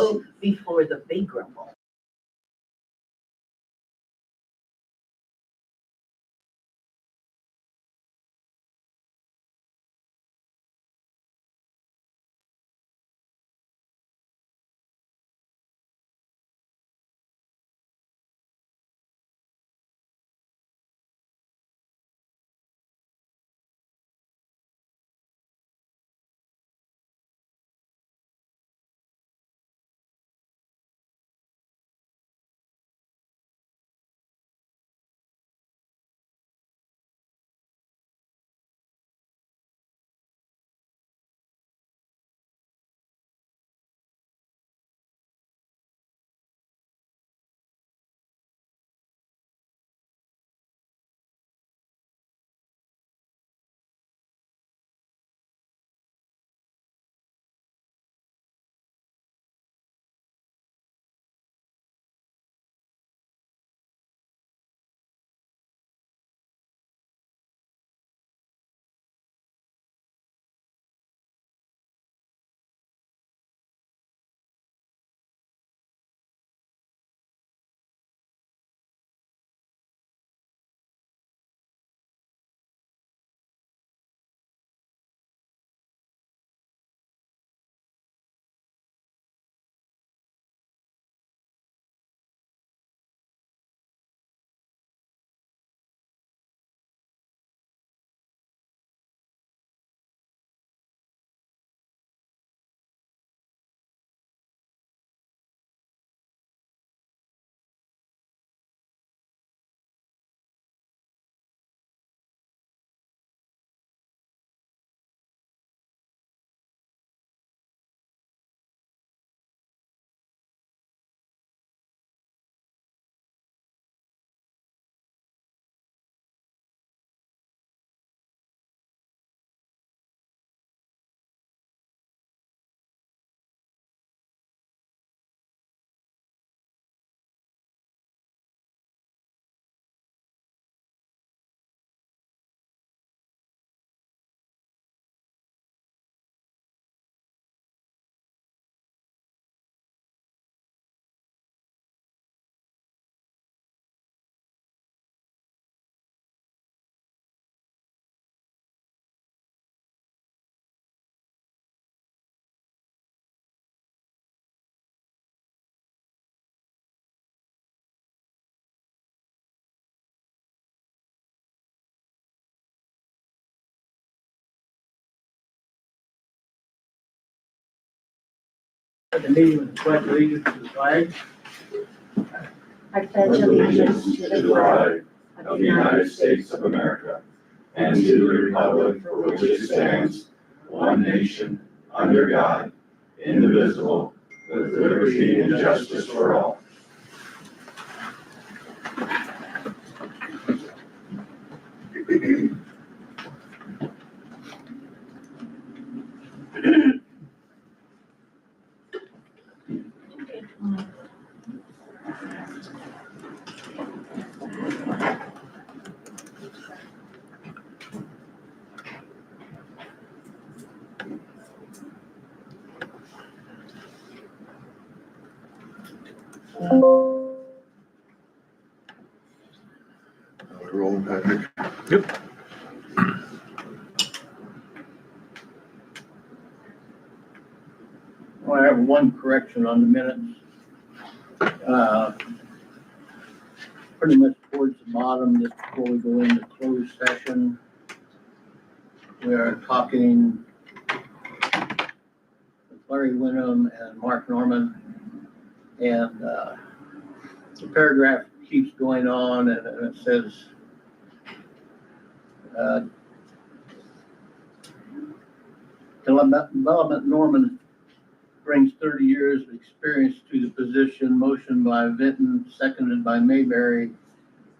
vote before the big grumble. The meeting with pledge allegiance to the flag. I pledge allegiance to the flag of the United States of America and to the republic for which it stands, one nation, under God, indivisible, with liberty and justice for all. Rolling, Patrick. Yep. Well, I have one correction on the minutes. Pretty much towards the bottom, just before we go into closed session. We are talking with Larry Winham and Mark Norman. And the paragraph keeps going on and it says, Development Norman brings 30 years of experience to the position, motion by Vinton, seconded by Mayberry.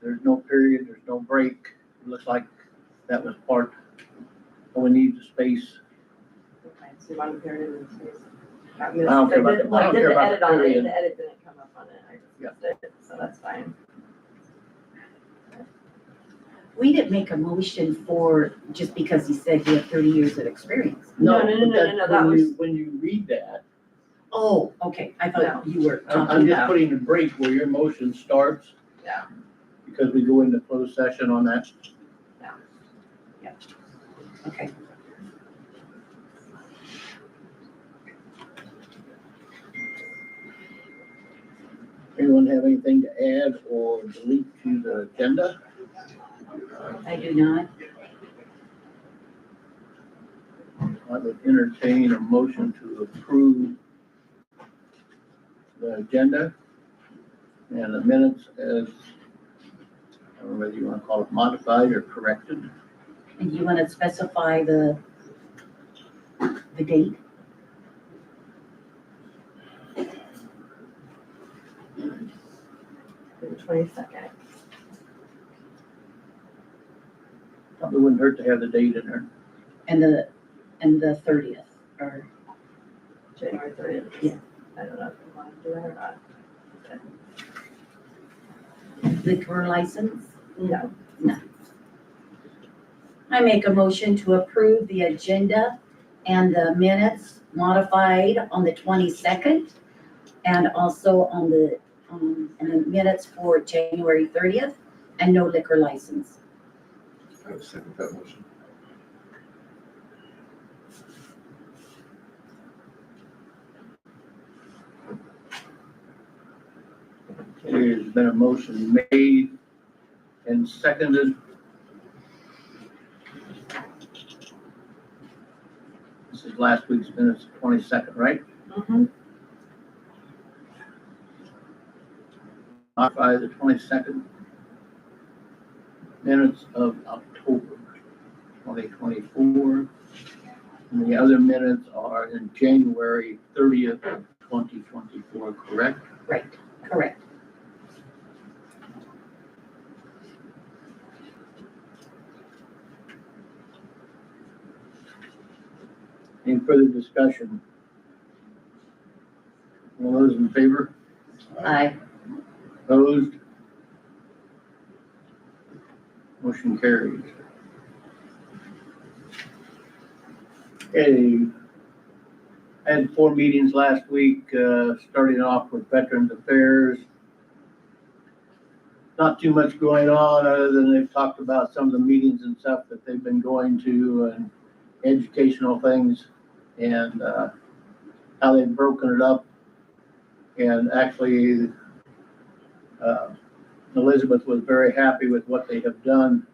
There's no period, there's no break. It looks like that was part, we need the space. Okay, so you want a period in space? I don't care about the- I don't care about the edit on it, period. the edit didn't come up on it, I just missed it, so that's fine. We didn't make a motion for, just because he said he had 30 years of experience. No, but that when was. When you read that, Oh, okay, I No. thought you were I'm talking just about, putting a break where your motion starts. Yeah. Because we go into closed session on that. okay. Anyone have anything to add or delete to the agenda? I do not. I would entertain a motion to approve the agenda and the minutes as, I don't know whether you want to call it modified or corrected. And you want to specify the date? The 22nd. Probably wouldn't hurt to have the date in there. And the 30th, or, January 30th. Yeah. I don't know if you want to do that or not. liquor license? No. I make a motion to approve the agenda and the minutes modified on the 22nd, and also on the, and the minutes for January 30th, and no liquor license. I would second that motion. There's been a motion made and seconded. This is last week's minutes, 22nd, right? Mm-hmm. Modify the 22nd minutes of October 2024. And the other minutes are in January 30th, 2024, correct? Right, correct. Any further discussion? All those in favor? Aye. Opposed? Motion carries. Okay. I had 4 meetings last week, starting off with Veterans Affairs. Not too much going on other than they've talked about some of the meetings and stuff that they've been going to and educational things and how they've broken it up. And actually, Elizabeth was very happy with what they have done.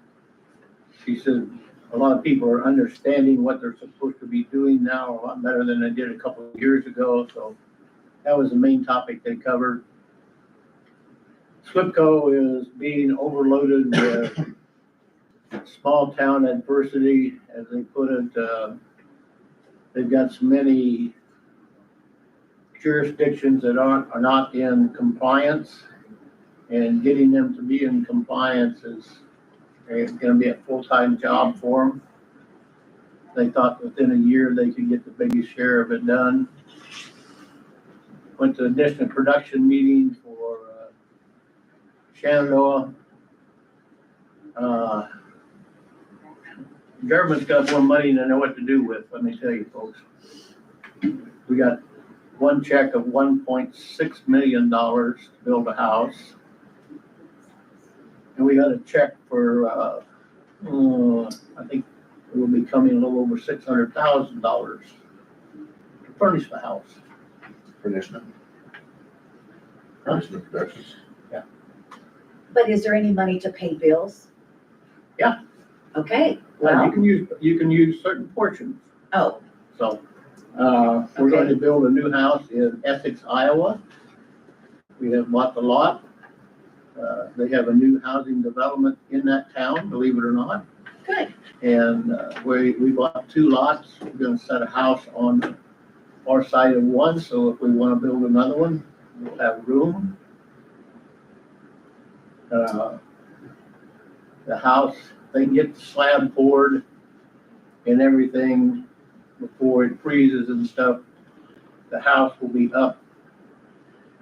She said a lot of people are understanding what they're supposed to be doing now a lot better than they did a couple of years ago. So that was the main topic they covered. SWPCO is being overloaded with small town adversity, as they put it. They've got so many jurisdictions that are not in compliance, and getting them to be in compliance is going to be a full-time job for them. They thought within a year they could get the biggest share of it done. Went to a district production meeting for Shenandoah. Government's got more money than they know what to do with, let me tell you folks. We got one check of $1.6 million to build a house. And we got a check for, I think it will be coming a little over $600,000 to furnish the house. Furnishment. Furnishment Productions. But is there any money to pay bills? Yeah. Okay, Well, well, you can use certain portions. oh, So, we're going to build a new house in Essex, Iowa. We have bought the lot. They have a new housing development in that town, believe it or not. good. And, we bought 2 lots. We're gonna set a house on the far side of one, so if we wanna build another one, we'll have room. The house, they can get the slab poured and everything before it freezes and stuff. The house will be up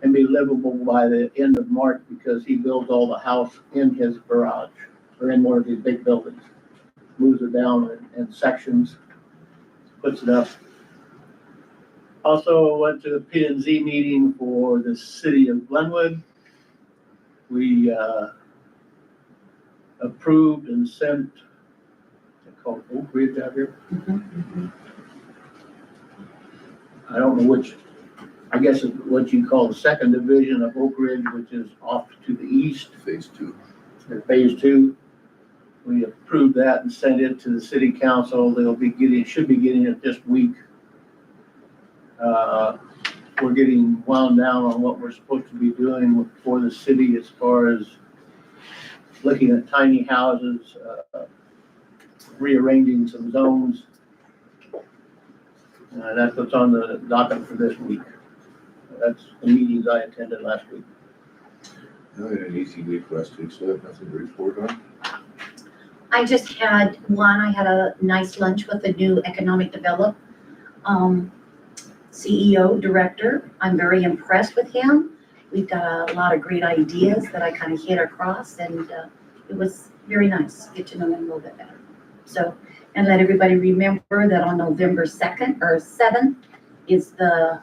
and be livable by the end of March because he builds all the house in his garage or in one of these big buildings. Moves it down in sections, puts it up. Also went to the P and Z meeting for the city of Glenwood. We approved and sent, they call it Oak Ridge out here. I don't know which, I guess it's what you call the second division of Oak Ridge, which is off to the east. Phase 2. Or phase 2. We approved that and sent it to the city council. They'll be getting, should be getting it this week. We're getting wound down on what we're supposed to be doing for the city as far as looking at tiny houses, rearranging some zones. That's what's on the docket for this week. That's the meetings I attended last week. I had an easy week last week, so I have nothing to report on. I just had one, I had a nice lunch with the new economic development CEO, director. I'm very impressed with him. We've got a lot of great ideas that I kind of hit across, and it was very nice to get to know him a little bit better. So, and let everybody remember that on November 2nd or 7th is the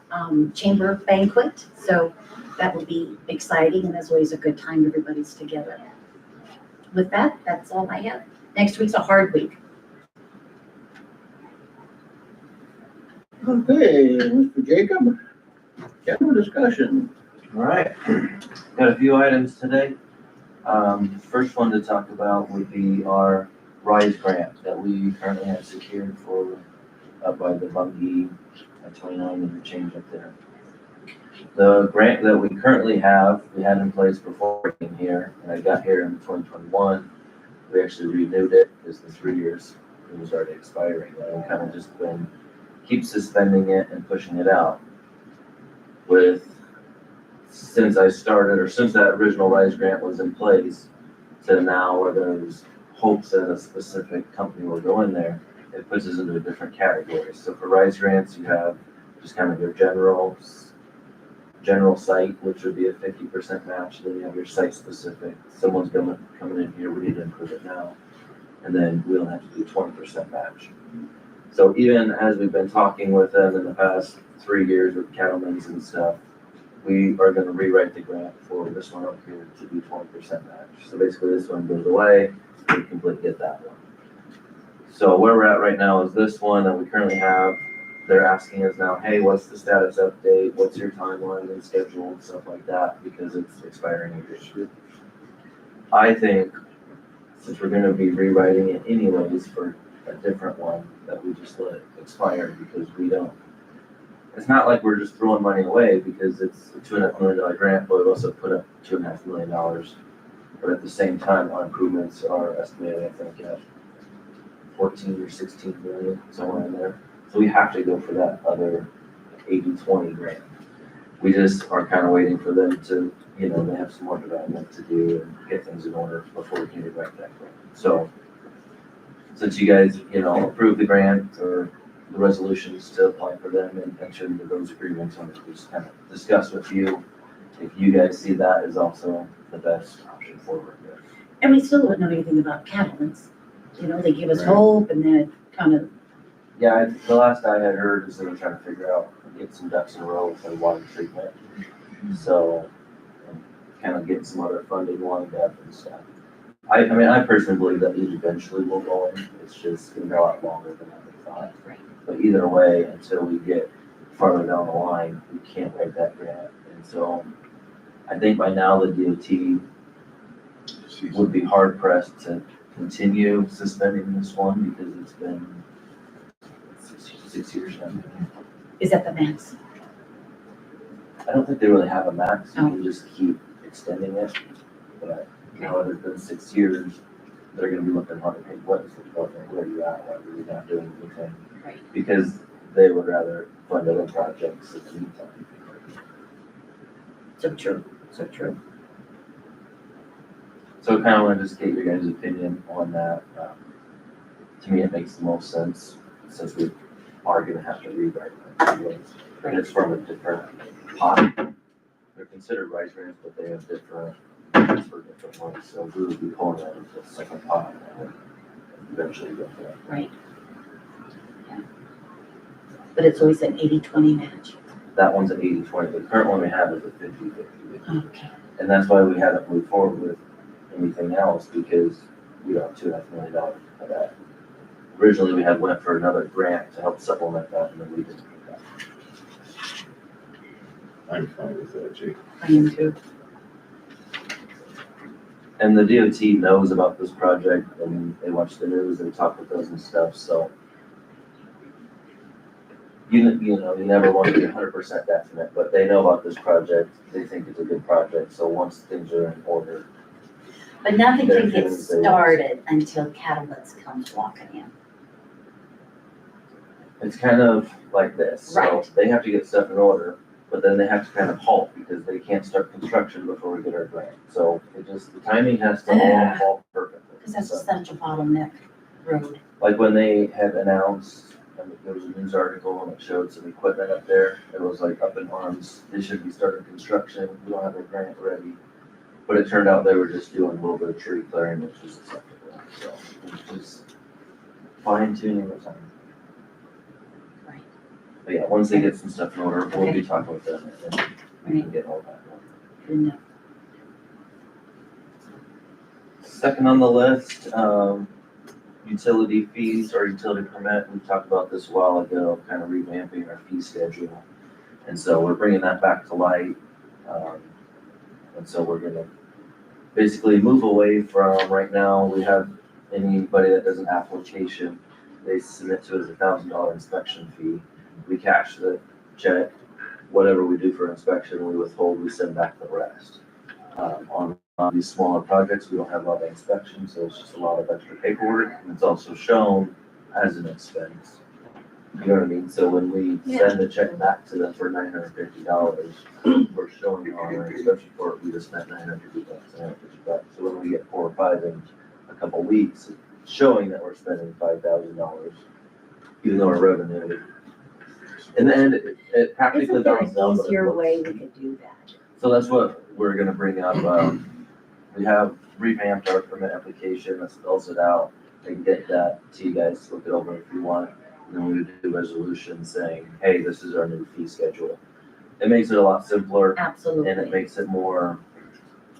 chamber banquet. So that will be exciting, and as always a good time, everybody's together. With that, that's all I have. Next week's a hard week. Okay, Mr. Jacob, general discussion. All right, got a few items today. First one to talk about would be our RISE grant that we currently have secured for up by the Bungie at 29 interchange up there. The grant that we currently have, we had in place before I came here, and I got here in 2021. We actually renewed it because the 3 years it was already expiring, and we kind of just been keep suspending it and pushing it out. Since I started, or since that original RISE grant was in place to now where there's hopes that a specific company will go in there, it puts us into a different category. So for RISE grants, you have just kind of your general site, which would be a 50% match. Then you have your site specific. Someone's coming in here, we need to improve it now. And then we don't have to do 20% match. So even as we've been talking with them in the past 3 years with cattlemen's and stuff, we are going to rewrite the grant for this one up here to do 20% match. So basically this one goes away, we completely get that one. So where we're at right now is this one that we currently have. They're asking us now, hey, what's the status update? What's your timeline and schedule and stuff like that, because it's expiring this year. I think since we're going to be rewriting it anyways for a different one, that we just let it expire, because we don't. It's not like we're just throwing money away, because it's a $2.5 million grant, but we also put up $2.5 million. But at the same time, our improvements are estimated, I think, at 14 or 16 million, somewhere in there. So we have to go for that other 80-20 grant. We just are kind of waiting for them to, they have some more development to do and get things in order before we can rewrite that grant. So since you guys, approve the grant or the resolutions to apply for them and enter into those agreements, on it, we just kind of discuss with you if you guys see that as also the best option forward there. And we still don't know anything about cattlemen's. They give us hope, and then it kind of. Yeah, the last I had heard is they were trying to figure out, get some ducks in a row with their water treatment. So, kind of getting some other funding lined up and stuff. I personally believe that these eventually will go in. It's just going to be a lot longer than I thought. Right. But either way, until we get farther down the line, we can't write that grant. And so, I think by now the DOT would be hard pressed to continue suspending this one, because it's been 6 years now. Is that the max? I don't think they really have a max. You Oh. can just keep extending it. But now that it's been 6 years, they're going to be looking hard at, hey, what is the development? Where are you at? Why are we not doing anything? Right. Because they would rather fund other projects in the meantime. So true, so true. So I kind of want to just get your guys' opinion on that. To me, it makes the most sense, since we are going to have to rewrite it anyways. And it's from a different pot. They're considered RISE grants, but they have different ones. So we would be pulling that into a second pot and eventually get there. Right. But it's always an 80-20 match. That one's an 80-20. The current one we have is a 50-50. Okay. And that's why we haven't moved forward with anything else, because we don't have $2.5 million for that. Originally, we had went for another grant to help supplement that, and then we didn't get that. I'm fine with that, Jake. I am too. And the DOT knows about this project, and they watch the news, they talk with us and stuff, so. You know, you never want to be 100% definite, but they know about this project, they think it's a good project, so once things are in order. But nothing They're can get doing they want. started until Catalyst comes walking in. It's kind of like this, so Right. they have to get stuff in order, but then they have to kind of halt because they can't start construction before we get our grant. So it just, the timing has to all fall perfectly. Because that's So, such a bottleneck road. like when they had announced, and there was a news article and it showed some equipment up there, it was like up in arms, they should be starting construction, we don't have a grant ready. But it turned out they were just doing a little bit of tree clearing, which was acceptable, so it's just fine tuning the time. Right. But yeah, once they get some stuff in order, we'll be talking with them and we can get all that done. Good enough. Second on the list, utility fees or utility permit. We talked about this a while ago, kind of revamping our fee schedule. And so we're bringing that back to light. And so we're gonna basically move away from, right now, we have anybody that does an application, they submit to us $1,000 inspection fee. We cash the check, whatever we do for inspection, we withhold, we send back the rest. On these smaller projects, we don't have a lot of inspection, so it's just a lot of extra paperwork, and it's also shown as an expense. You know what I mean? So when we send the check back to them for $950, we're showing on our inspection report, we just spent $950. So when we get 4 or 5 in a couple weeks, it's showing that we're spending $5,000, even though our revenue. In the end, it practically Isn't there balances an out. but it easier looks- way we could do that? So that's what we're gonna bring up. We have revamped our permit application that spells it out. I can get that to you guys, look it over if you want. And then we would do a resolution saying, hey, this is our new fee schedule. It makes it a lot simpler and it Absolutely. makes it more,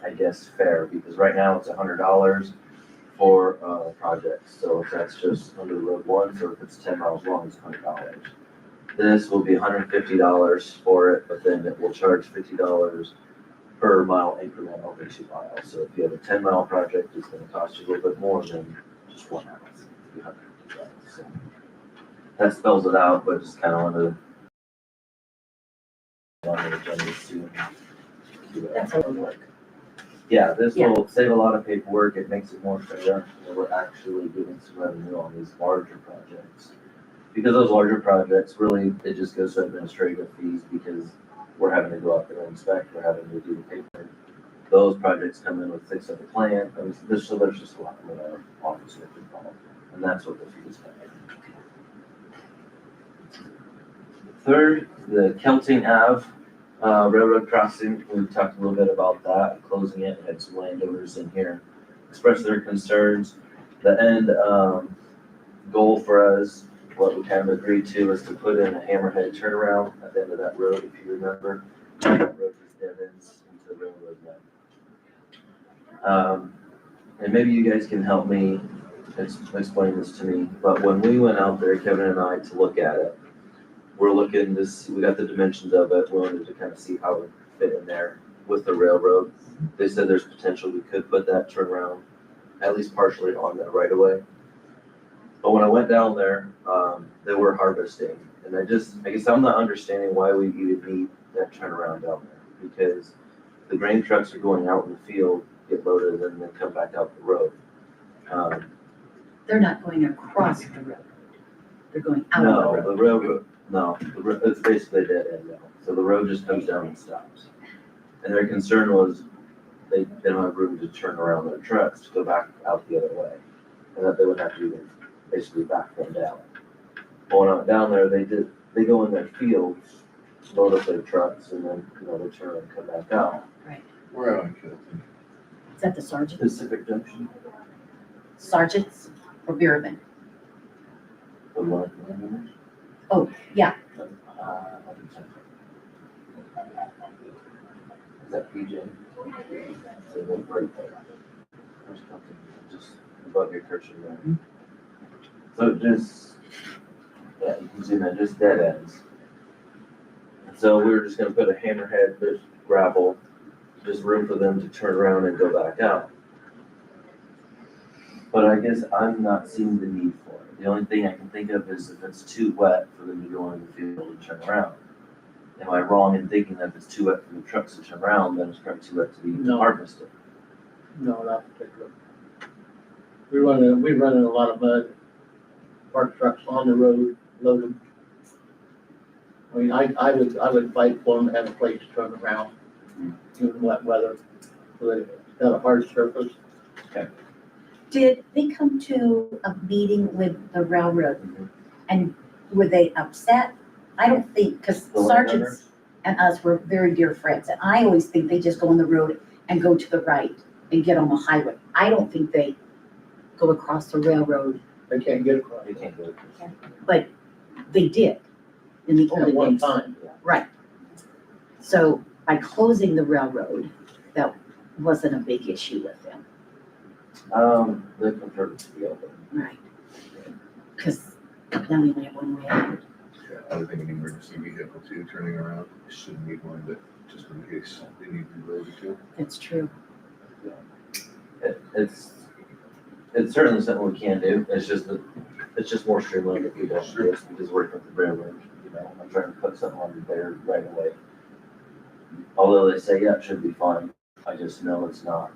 I guess, fair, because right now it's $100 for projects. So if that's just under road one, so if it's 10 miles long, it's $100. This will be $150 for it, but then it will charge $50 per mile increment over 2 miles. So if you have a 10-mile project, it's gonna cost you a little bit more than just 1 hour. So that spells it out, but just kind of wanted to on the agenda soon. That's a little work. Yeah, this Yeah. will save a lot of paperwork. It makes it more fair. And we're actually getting some revenue on these larger projects. Because those larger projects, really, it just goes to administrative fees because we're having to go out there and inspect, we're having to do the paper. Those projects come in with fix of the plan, and so there's just a lot of our office work involved, and that's what the fees come in. Third, the Kelting Ave railroad crossing, we talked a little bit about that, closing it, had some landowners in here express their concerns. The end goal for us, what we kind of agreed to, is to put in a hammerhead turnaround at the end of that road, if you remember. That road just dead ends into the railroad now. And maybe you guys can help me explain this to me, but when we went out there, Kevin and I, to look at it, we're looking to see, we got the dimensions of it, we wanted to kind of see how it fit in there with the railroad. They said there's potential we could put that turnaround at least partially on that right away. But when I went down there, they were harvesting, and I guess I'm not understanding why we even need that turnaround down there, because the grain trucks are going out in the field, get loaded, and then come back out the road. They're not going across the road. They going out of the No, road. the railroad, no, it's basically dead end now. So the road just comes down and stops. And their concern was they don't have room to turn around their trucks to go back out the other way. And that they would have to even basically back them down. But when I went down there, they go in their fields, load up their trucks, and then, they turn and come back out. We're out on Kelton. Is that the sergeant? Pacific Junction. Sergeants or Beerman? The one. Oh, yeah, Is that PJ? So the right there. There's nothing, just above your cursor there. So it just, yeah, you can zoom in, just dead ends. And so we were just gonna put a hammerhead, there's gravel, just room for them to turn around and go back out. But I guess I'm not seeing the need for it. The only thing I can think of is if it's too wet for them to go into the field and turn around. Am I wrong in thinking that if it's too wet for the trucks to turn around, then it's probably too wet to be No. harvested? No, not particular. We run in a lot of mud, park trucks on the road, load them. I mean, I would fight for them to have a place to turn around, even wet weather, so that it's got a hard surface. did they come to a meeting with the railroad Mhm. and were they upset? I don't think, because The sergeants landowners? and us were very dear friends, and I always think they just go on the road and go to the right and get on the highway. I don't think they go across the railroad. They can't get across. They can't go. But they did in the At olden one days. time. Right. So by closing the railroad, that wasn't a big issue with them, They prefer it to be open. right? Because now we only have one way out. Yeah, I would think an emergency vehicle too, turning around, shouldn't need one, but just in case they need to be loaded too. That's true. It's certainly something we can do, it's just more streamlined if we don't do this, because working with the railroad, I'm trying to put something on there right away. Although they say, yeah, it should be fine, I just know it's not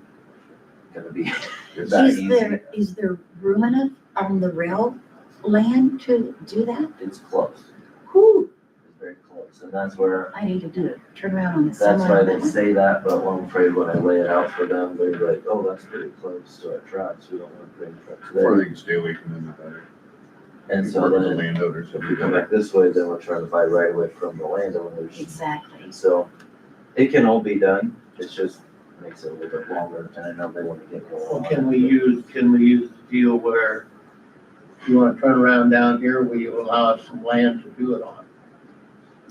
gonna be that easy. Is there room enough on the rail land to do that? It's close, Whew, it's very close, and that's where, I need to do it, turn around on the that's semi. why they say that, but I'm afraid when I lay it out for them, they're like, oh, that's pretty close to our tracks, we don't want to bring trucks The farther there. they can stay away from them, the better. And so Work with the then, landowners. if we come back this way, then we're trying to buy right away from the landowners. Exactly. So it can all be done, it's just makes it a little bit longer, and I know they want to get going. Well, can we use the deal where you wanna turn around down here, will you allow us some land to do it on?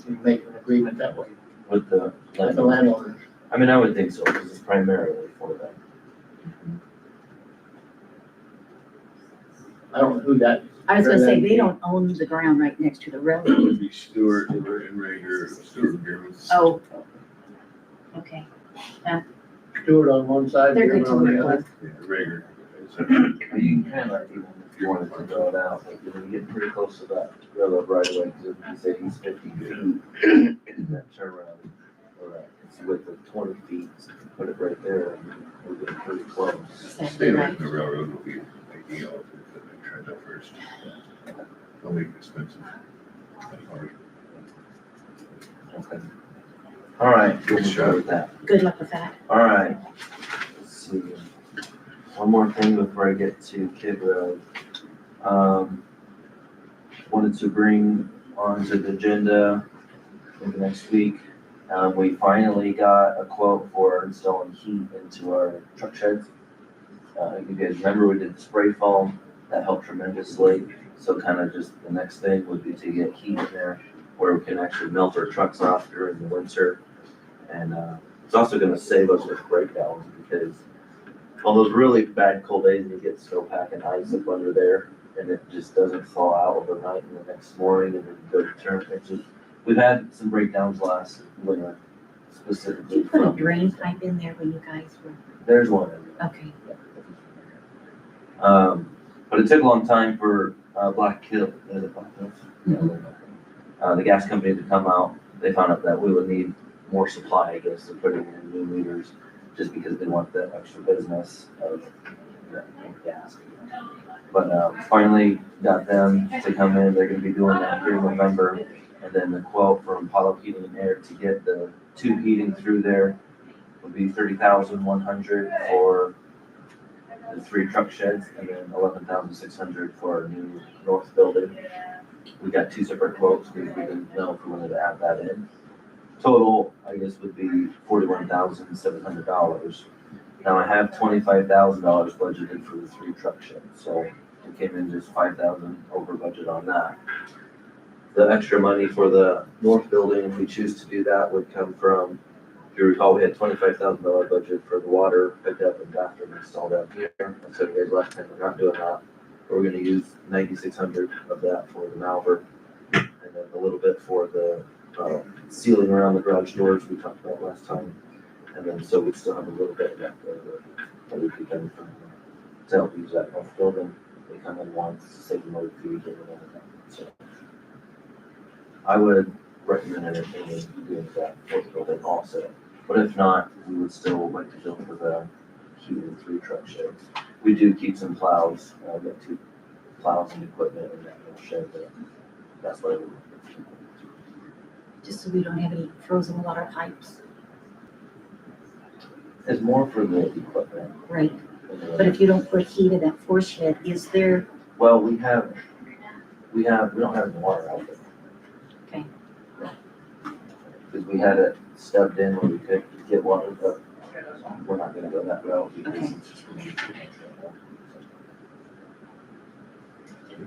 You make an agreement that way With the with the landowner. landowners. I mean, I would think so, because it's primarily for them. I don't know who that, I was gonna say, they don't own the ground right next to the It railroad. would be Stewart and Rager, Stewart and Beerman. Oh. Okay, Stewart on one side, they're good Beerman to on work the other. with. Yeah, Rager. But you can kind of, even if you wanted to draw it out, like, you get pretty close to that railroad right away, because if you say he's 50 feet, that turnaround, or it's width of 20 feet, so you put it right there, and we're getting pretty close. Exactly Staying away right. from the railroad will be ideal if they try that first. They'll make it expensive. That's hard. Okay. All right, Good good shot. shot with that. Good luck with that. All right, let's see. One more thing before I get to Kid Road. Wanted to bring onto the agenda maybe next week. We finally got a quote for installing heat into our truck sheds. You guys remember we did the spray foam, that helped tremendously. So kind of just the next thing would be to get heat in there where we can actually melt our trucks off during the winter. And it's also gonna save us with breakdowns, because on those really bad cold days, you get snowpack and ice up under there, and it just doesn't thaw out overnight, and the next morning, and then you go to turn, it's just, we've had some breakdowns last winter, specifically Did you put a from. drain pipe in there when you guys were, There's one in there. okay, But it took a long time for Black Hill, is it Black Hills? The gas company to come out. They found out that we would need more supply, I guess, to putting in new meters, just because they want the extra business of gas. But finally got them to come in. They're gonna be doing that here in November. And then the quote from Apollo Heating and Air to get the tube heating through there would be $30,100 for the 3 truck sheds, and then $11,600 for our new north building. We got 2 separate quotes because we didn't know if we wanted to add that in. Total, I guess, would be $41,700. Now I have $25,000 budgeted for the 3 truck sheds, so it came in just $5,000 over budget on that. The extra money for the north building, if we choose to do that, would come from, if you recall, we had $25,000 budget for the water pickup and bathroom installed out here. And so we guys left, and we're not doing that. We're gonna use 9,600 of that for the Malvern, and then a little bit for the ceiling around the garage doors we talked about last time. And then, so we still have a little bit left over that we could come from, to help use that north building. They come in once, save the motor fees or whatever. So I would recommend entertaining doing that fourth building also. But if not, we would still like to go for the heated 3 truck shed. We do keep some plows, we have 2 plows and equipment in that little shed, but that's what I would. Just so we don't have any frozen water pipes, It's more for the equipment. right? But if you don't put heat in that force shed, is there, Well, we don't have any water out there. Okay. Because we had it stubbed in where we could get water, but we're not gonna go that route because Okay. it's just gonna be too much trouble.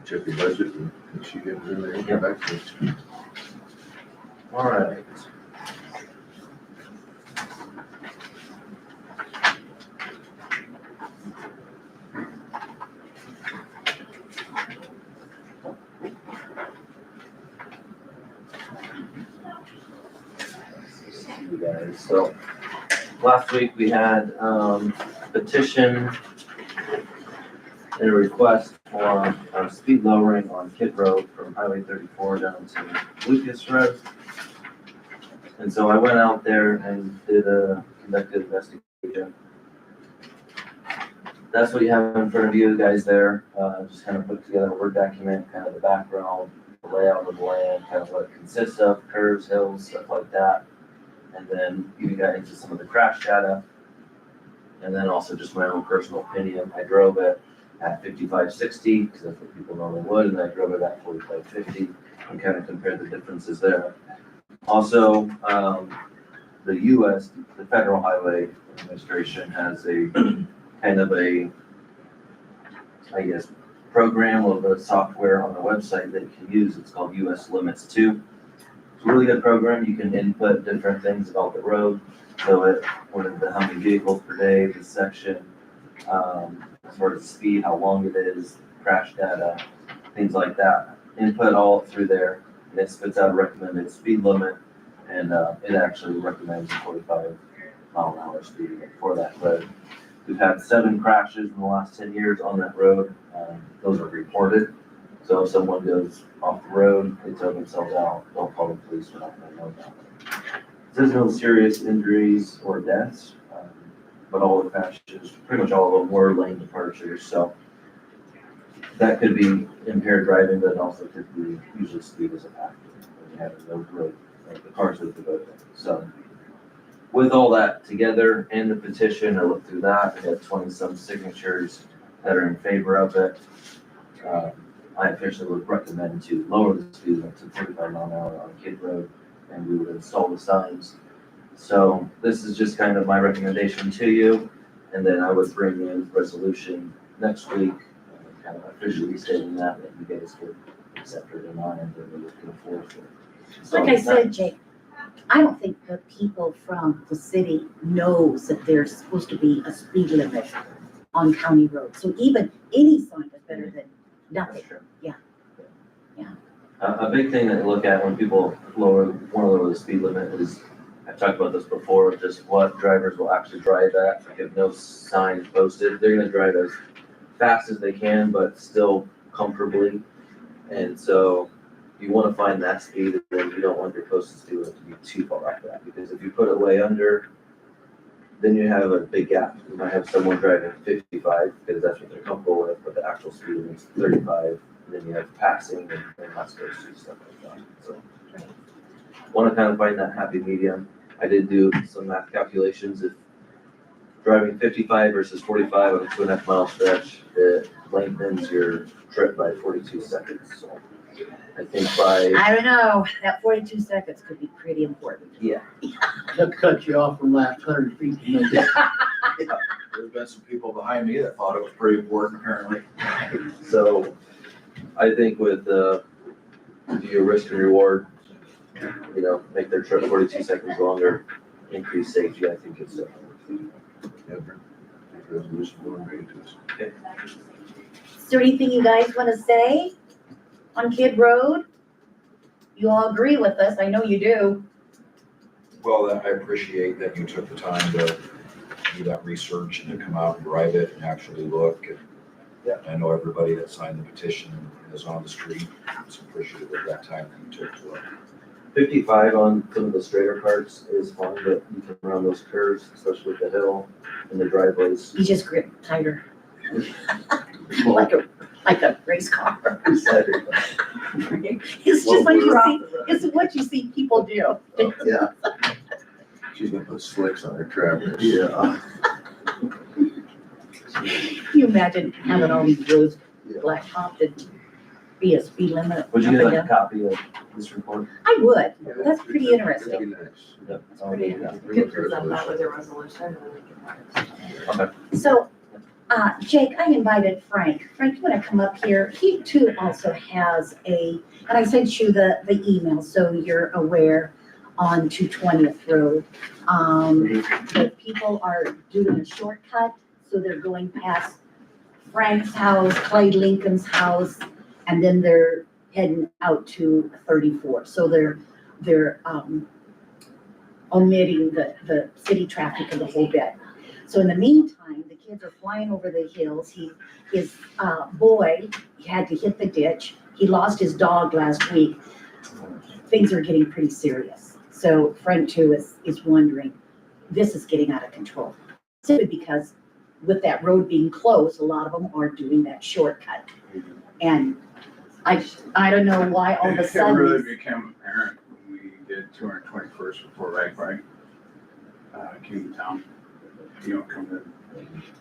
Check your budget and she gets in there and get back to us. All right. You guys, so last week we had petition and a request for speed lowering on Kid Road from Highway 34 down to Lucas Road. And so I went out there and conducted an investigation. That's what you have in front of you guys there. Just kind of put together a Word document, kind of the background, the layout of the land, kind of what it consists of, curves, hills, stuff like that. And then you got into some of the crash data. And then also just my own personal opinion. I drove it at 55-60, because that's what people normally would, and I drove it at 45-50, and kind of compared the differences there. Also, the Federal Highway Administration has a kind of a, I guess, program of a software on the website that you can use. It's called US Limits 2. It's a really good program. You can input different things about the road. So how many vehicles per day, the section, as far as the speed, how long it is, crash data, things like that. Input all through there, and it spits out a recommended speed limit, and it actually recommends a 45-mile-an-hour speed limit for that road. We've had 7 crashes in the last 10 years on that road. Those are reported. So if someone goes off the road, they tow themselves out, they'll call the police. We're not gonna know about it. There's no serious injuries or deaths, but all the crashes, pretty much all of them were lane departures. So that could be impaired driving, but it also could be usually speed as a factor when you have no road, like the cars with the road. So with all that together and the petition, I looked through that. We had 20-some signatures that are in favor of it. I officially would recommend to lower the speed limit to 35 miles an hour on Kid Road, and we would install the signs. So this is just kind of my recommendation to you, and then I would bring in resolution next week, kind of officially stating that you guys could accept it or not, and then we would go forward with it. So like I said, Jake, I don't think the people from the city knows that there's supposed to be a speed limit on county roads. So even any sign is better than nothing. That's true. Yeah. Yeah. A big thing that I look at when people want to lower the speed limit is, I've talked about this before, just what drivers will actually drive at. If you have no signs posted, they're gonna drive as fast as they can, but still comfortably. And so you wanna find that speed, and then you don't want your posted speed limit to be too far off that, because if you put it way under, then you have a big gap. You might have someone driving 55, because that's what they're comfortable with, but the actual speed limit is 35. And then you have passing and not supposed to, stuff like that. So want to kind of find that happy medium. I did do some math calculations. If driving 55 versus 45 on a 2.5 mile stretch, it lengthens your trip by 42 seconds. So I think I don't know, that 42 seconds could be pretty important. yeah. That cut you off from last 100 feet. to make it. There's been some people behind me that thought it was pretty important apparently. So I think with do your risk and reward, make their trip 42 seconds longer, increase safety, I think it's definitely. Resolution will remain to us. Is there anything you guys want to say on Kid Road? You all agree with us, I know you do. Well, I appreciate that you took the time to do that research and to come out and drive it and actually look. And Yeah. I know everybody that signed the petition is on the street. It's appreciative of that time that you took to look. 55 on some of the straighter parts is fine, but you come around those curves, especially with the hill and the driveways. You just grip tighter. Like a race car. It's just like you see, it's what you see people do. Yeah. She's gonna put slicks on her traverse. Yeah. Can you imagine having all these roads black topped and be a speed limit? Would you up get and like a down? copy of this report? I would, Yeah, that's pretty interesting. That'd be nice. That's pretty interesting. Could present that with a resolution and we can have it. So, Jake, I invited Frank. Frank, you wanna come up here? He too also has and I sent you the email, so you're aware on 220th Road. The people are doing a shortcut, so they're going past Frank's house, Clay Lincoln's house, and then they're heading out to 34. So they're omitting the city traffic of the whole bit. So in the meantime, the kids are flying over the hills. His boy had to hit the ditch. He lost his dog last week. Things are getting pretty serious. So Frank too is wondering, this is getting out of control. Simply because with that road being closed, a lot of them are doing that shortcut. And I don't know why all of a It really sudden, became apparent when we did 221st before Rag came to town, coming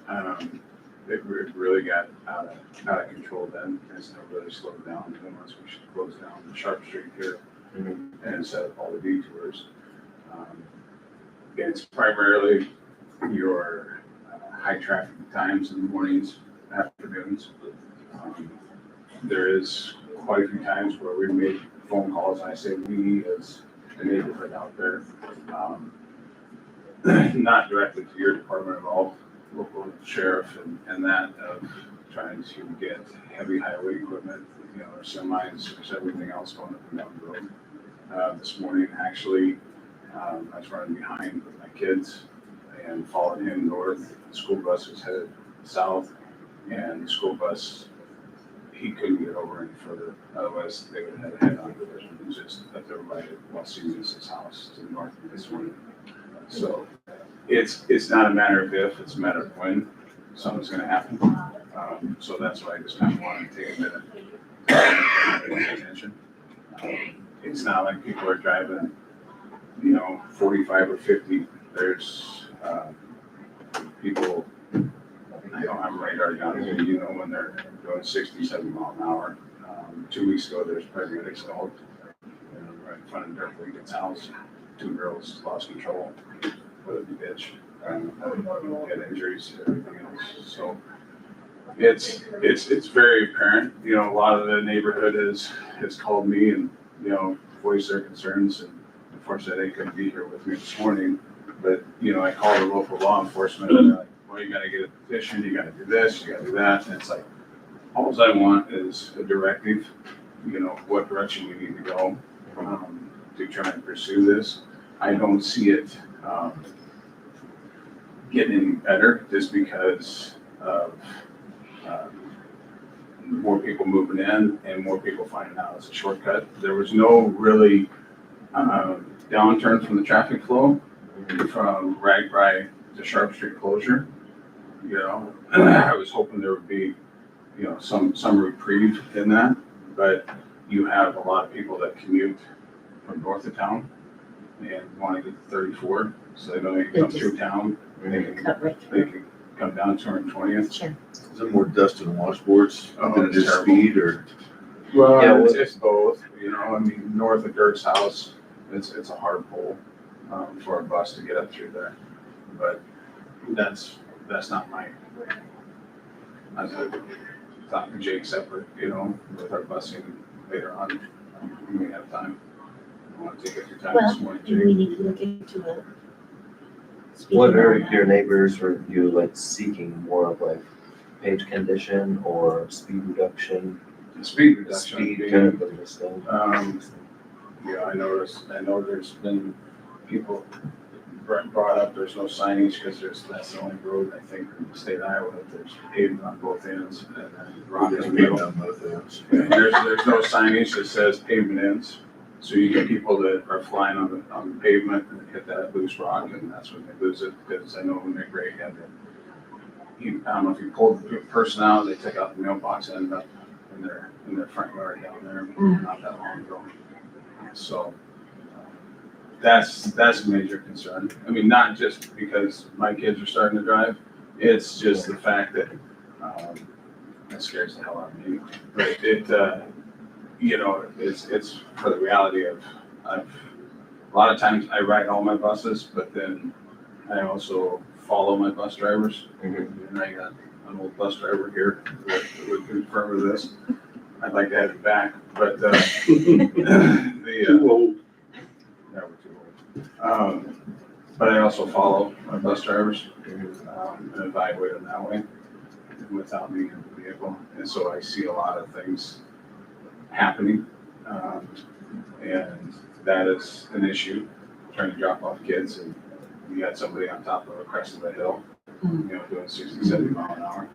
in. It really got out of control then, and it's never really slowed down. And then once we closed down the Sharp Street here and set up all the detours, it's primarily your high traffic times in the mornings, afternoons. There is quite a few times where we made phone calls, and I say we as a neighborhood out there, not directly to your department at all, local sheriff and that of trying to get heavy highway equipment, or semis, there's everything else going up and down the road. This morning, actually, I was running behind with my kids and followed him north. The school bus was headed south, and the school bus, he couldn't get over any further. Otherwise, they would have had a head-on collision. It was just that they were right at West house to the north of this one. So it's not a matter of if, it's a matter of when something's going to happen. So that's why I just kind of wanted to take a minute to pay attention. It's not like people are driving, 45 or 50. There's people, I don't have a radar down here, when they're going 60, 70 mile an hour. 2 weeks ago, there's paramedics called right in front of Dirk Lincoln's house. 2 girls lost control with a ditch, had injuries, everything else. So it's very apparent. A lot of the neighborhood has called me and voiced their concerns. And unfortunately, they couldn't be here with me this morning. But I called the local law enforcement and they're like, well, you got to get a petition, you got to do this, you got to do that. And it's like, all I want is a directive, what direction we need to go to try and pursue this. I don't see it getting any better just because of more people moving in and more people finding out it's a shortcut. There was no really downturn from the traffic flow from Ragbri to Sharp Street closure. I was hoping there would be, some reprieve in that, but you have a lot of people that commute from north of town and want to get to 34, so they don't need to come through town. They can come down 220th. Sure. Is it more dust and washboards than it is terrible. speed or? Well, Yeah, it's both, north of Dirk's house, it's a hard pull for a bus to get up through there. But that's not my, I was talking to Jake separate, with our busing later on. You may have time. You want to take up your time Well, this morning, maybe Jake? we need to look into it. What Speaking are on that. your neighbors, or you like seeking more of like page condition or speed reduction? The speed reduction Speed being, kind of this thing. yeah, I know there's been people brought up, there's no signage because that's the only road, I think, in the state of Iowa, that there's pavement on both ends and then rock in the middle. On both ends. And there's no signage that says pavement ends. So you get people that are flying on the pavement and hit that loose rock, and that's when they lose it, because I know when Nick Ray had I don't know if he pulled the person out, they took out the mailbox and ended up in their front yard down there, not that long ago. So that's a major concern. I mean, not just because my kids are starting to drive, it's just the fact that, that scares the hell out of me. But it's for the reality of, a lot of times I ride all my buses, but then I also follow my bus drivers. And I got an old bus driver here that would confirm with this. I'd like to have it back, but, Too old. yeah, we're too old. But I also follow my bus drivers, and evaluate them that way without being in the vehicle. And so I see a lot of things happening. And that is an issue, trying to drop off kids and you got somebody on top of a crest of a hill, doing 60, 70 mile an hour.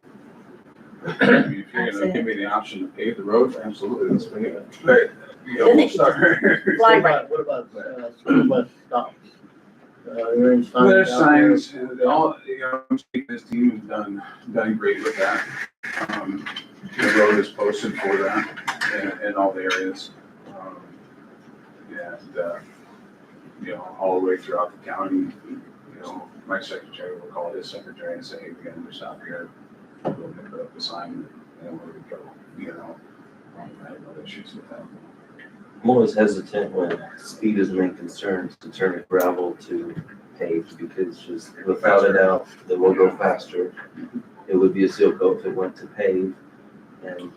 I mean, if you're That's gonna it. give me the option to pave the road, absolutely, let's pave it. But, Then they we'll can start. Fly What about school bus stops? There any signs There's out there? signs, this team has done great with that. The road is posted for that in all the areas. All the way throughout the county, my secretary will call his secretary and say, hey, we gotta stop here. We'll put up a sign and we're gonna go, I have no issues with that. I'm always hesitant when speed is the main concern to turn it gravel to paved, because just without a doubt, that will go faster. It would be a seal coat if it went to pave, and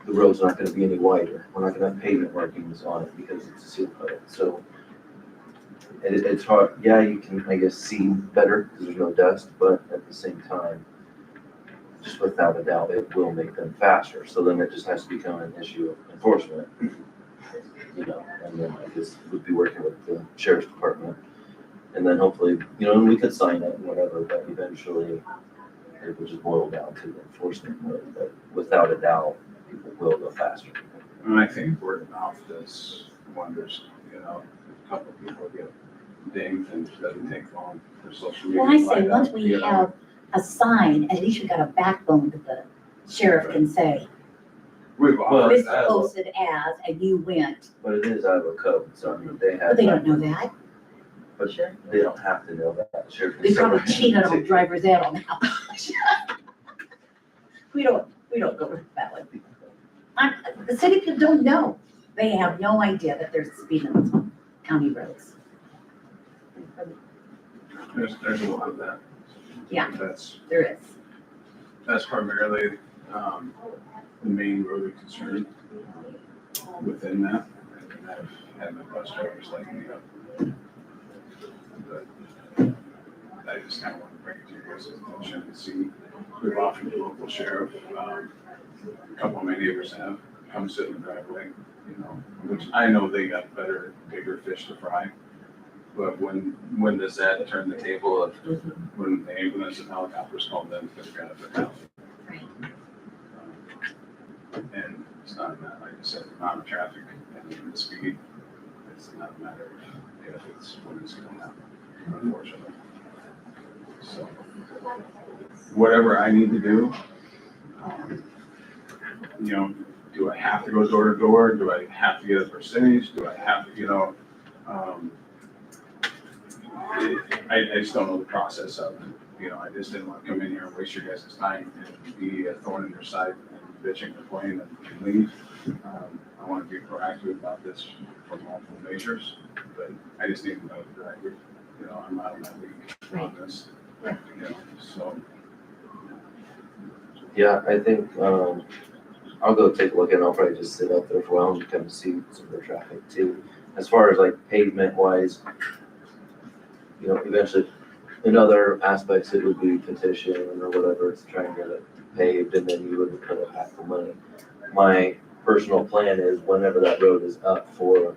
the road's not gonna be any wider. We're not gonna have pavement markings on it because it's a seal coat, so. It's hard, yeah, you can, I guess, see better because there's no dust, but at the same time, just without a doubt, it will make them faster. So then it just has to become an issue of enforcement, and then I guess we'd be working with the sheriff's department. And then hopefully, and we could sign it and whatever, but eventually it would just boil down to the enforcement mode. But without a doubt, people will go faster. And I think word of mouth does wonders, a couple of people get dinged and it doesn't take long for social media. Well, I to say, light once up, we have a sign, at least you got a backbone that the sheriff can say, We've Well, offered this is that. posted as, and you went. But it is Iowa code, so I mean, they have. But they don't know that. But they don't have to know that. Sheriff can They probably still- cheated on driver's ed on that. We don't go that way. The city people don't know. They have no idea that there's speed limits on county roads. There's a lot of that. Yeah. There is. That's primarily, the main road of concern within that. And I've had my bus drivers like me up. But I just kind of want to bring it to your guys' attention and see, we've offered the local sheriff, a couple of my neighbors have come sit in the driveway, which I know they got bigger fish to fry. But when does that turn the table of when the ambulance and helicopters called them to get out of their house? Right. And it's not a matter, like I said, the amount of traffic and the speed. It's not a matter of if it's when it's going to happen, unfortunately. So, whatever I need to do, do I have to go door to door? Do I have to get a percentage? Do I have to, I just don't know the process of it. I just didn't want to come in here and waste your guys' time and be a thorn in your side and bitch and complain and leave. I want to be proactive about this for multiple measures, but I just need to know that I'm out of my league on this. Right. So. Yeah, I think, I'll go take a look and I'll probably just sit out there for a while and kind of see some of the traffic too. As far as like pavement wise, you know, eventually in other aspects, it would be petition or whatever to try and get it paved, and then you would put a half the money. My personal plan is whenever that road is up for,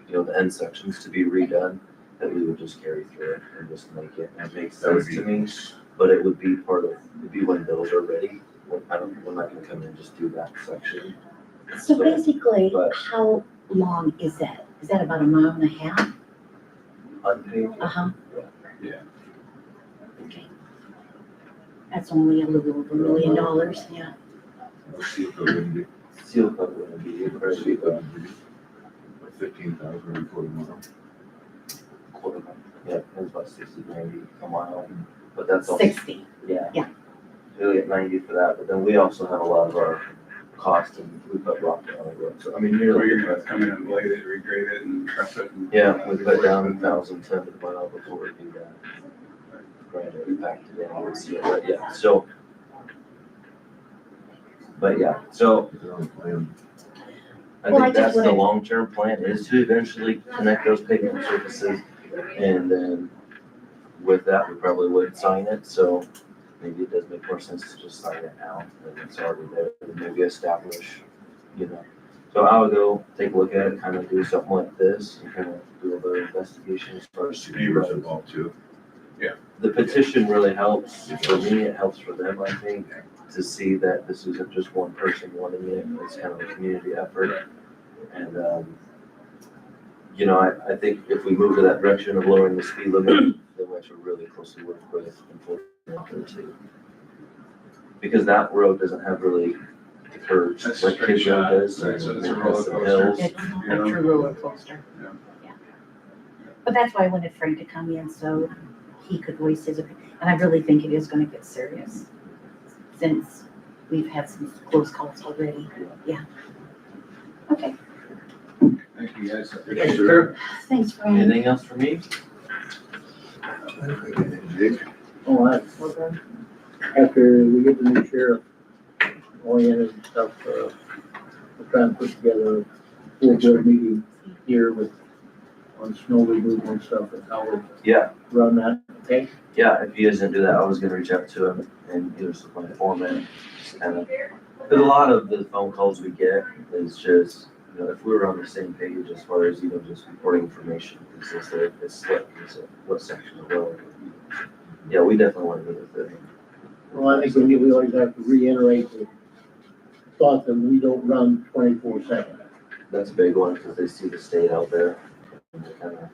you know, the end sections to be redone, that we would just carry through it and just make it. That makes That would sense be to me, but it would be part of, it'd be when those are ready. We're not gonna come in and just do that section. So basically, But- how long is that? Is that about a mile and a half? Unpaved. Uh-huh. Yeah. Okay. That's only a little over $1 million, yeah. See if it wouldn't be, Seal coat wouldn't be see very if it wouldn't be like 15,000 or 40 miles. quarter mile. Yeah, it was about 60, 90 a mile, but that's all. 60. Yeah. Yeah. We'll get 90 for that, but then we also have a lot of our cost and we put rock down the road, so I mean, Or nearly. you're gonna have to come in and blade it, regrade it and truss it. And- Yeah, we put down 1,000 ton to the mile before we do that. Grind it, packed it in, I would see it, but yeah, so. But yeah, so Is it on the plan? I Well, I think just that's the wanted- long-term plan, is to eventually connect those pavement surfaces. And then with that, we probably would sign it, so maybe it does make more sense to just sign it now, and it's already there, and maybe establish, you know. So I would go take a look at it, kind of do something like this, and kind of do a little investigation as far as. Neighbors involved too. The petition really helps, for me, it helps for them, I think, to see that this isn't just one person wanting it, it's kind of a community effort. And, you know, I think if we move to that direction of lowering the speed limit, then we have to really closely work with enforcement too. Because that road doesn't have really the curves That's a like straight Kid Road shot. does, That's and a it roller has some coaster. hills. It's You a know? true roller coaster. Yeah. Yeah. But that's why I wanted Frank to come in so he could voice his opinion. And I really think it is gonna get serious since we've had some close calls already. Yeah. Okay, Thank you, guys. Yes, sir. thanks, Frank. Anything else for me? Jake? Oh, after we get the new sheriff oriented and stuff, we're trying to put together a full board meeting here with, on snow removal and stuff, and how we Yeah, run that, okay? yeah, if you guys didn't do that, I was gonna reach out to him and he was my foreman, just kind of. But a lot of the phone calls we get is just, you know, if we were on the same page as far as, you know, just reporting information, it's just that it's slick, it's what section of road. Yeah, we definitely want to meet with them. Well, I think we always have to reiterate the thought that we don't run 24/7. That's a big one, because they see the state out there. And it kind of.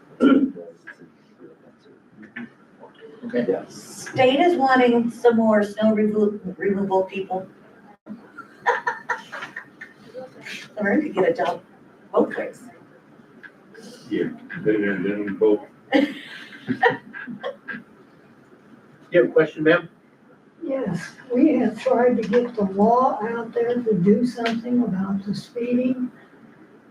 Okay. Yeah, State is wanting some more snow removal people. Learn to get a job both ways. Yeah, been there, done them both. You have a question, ma'am? Yes, we have tried to get the law out there to do something about the speeding.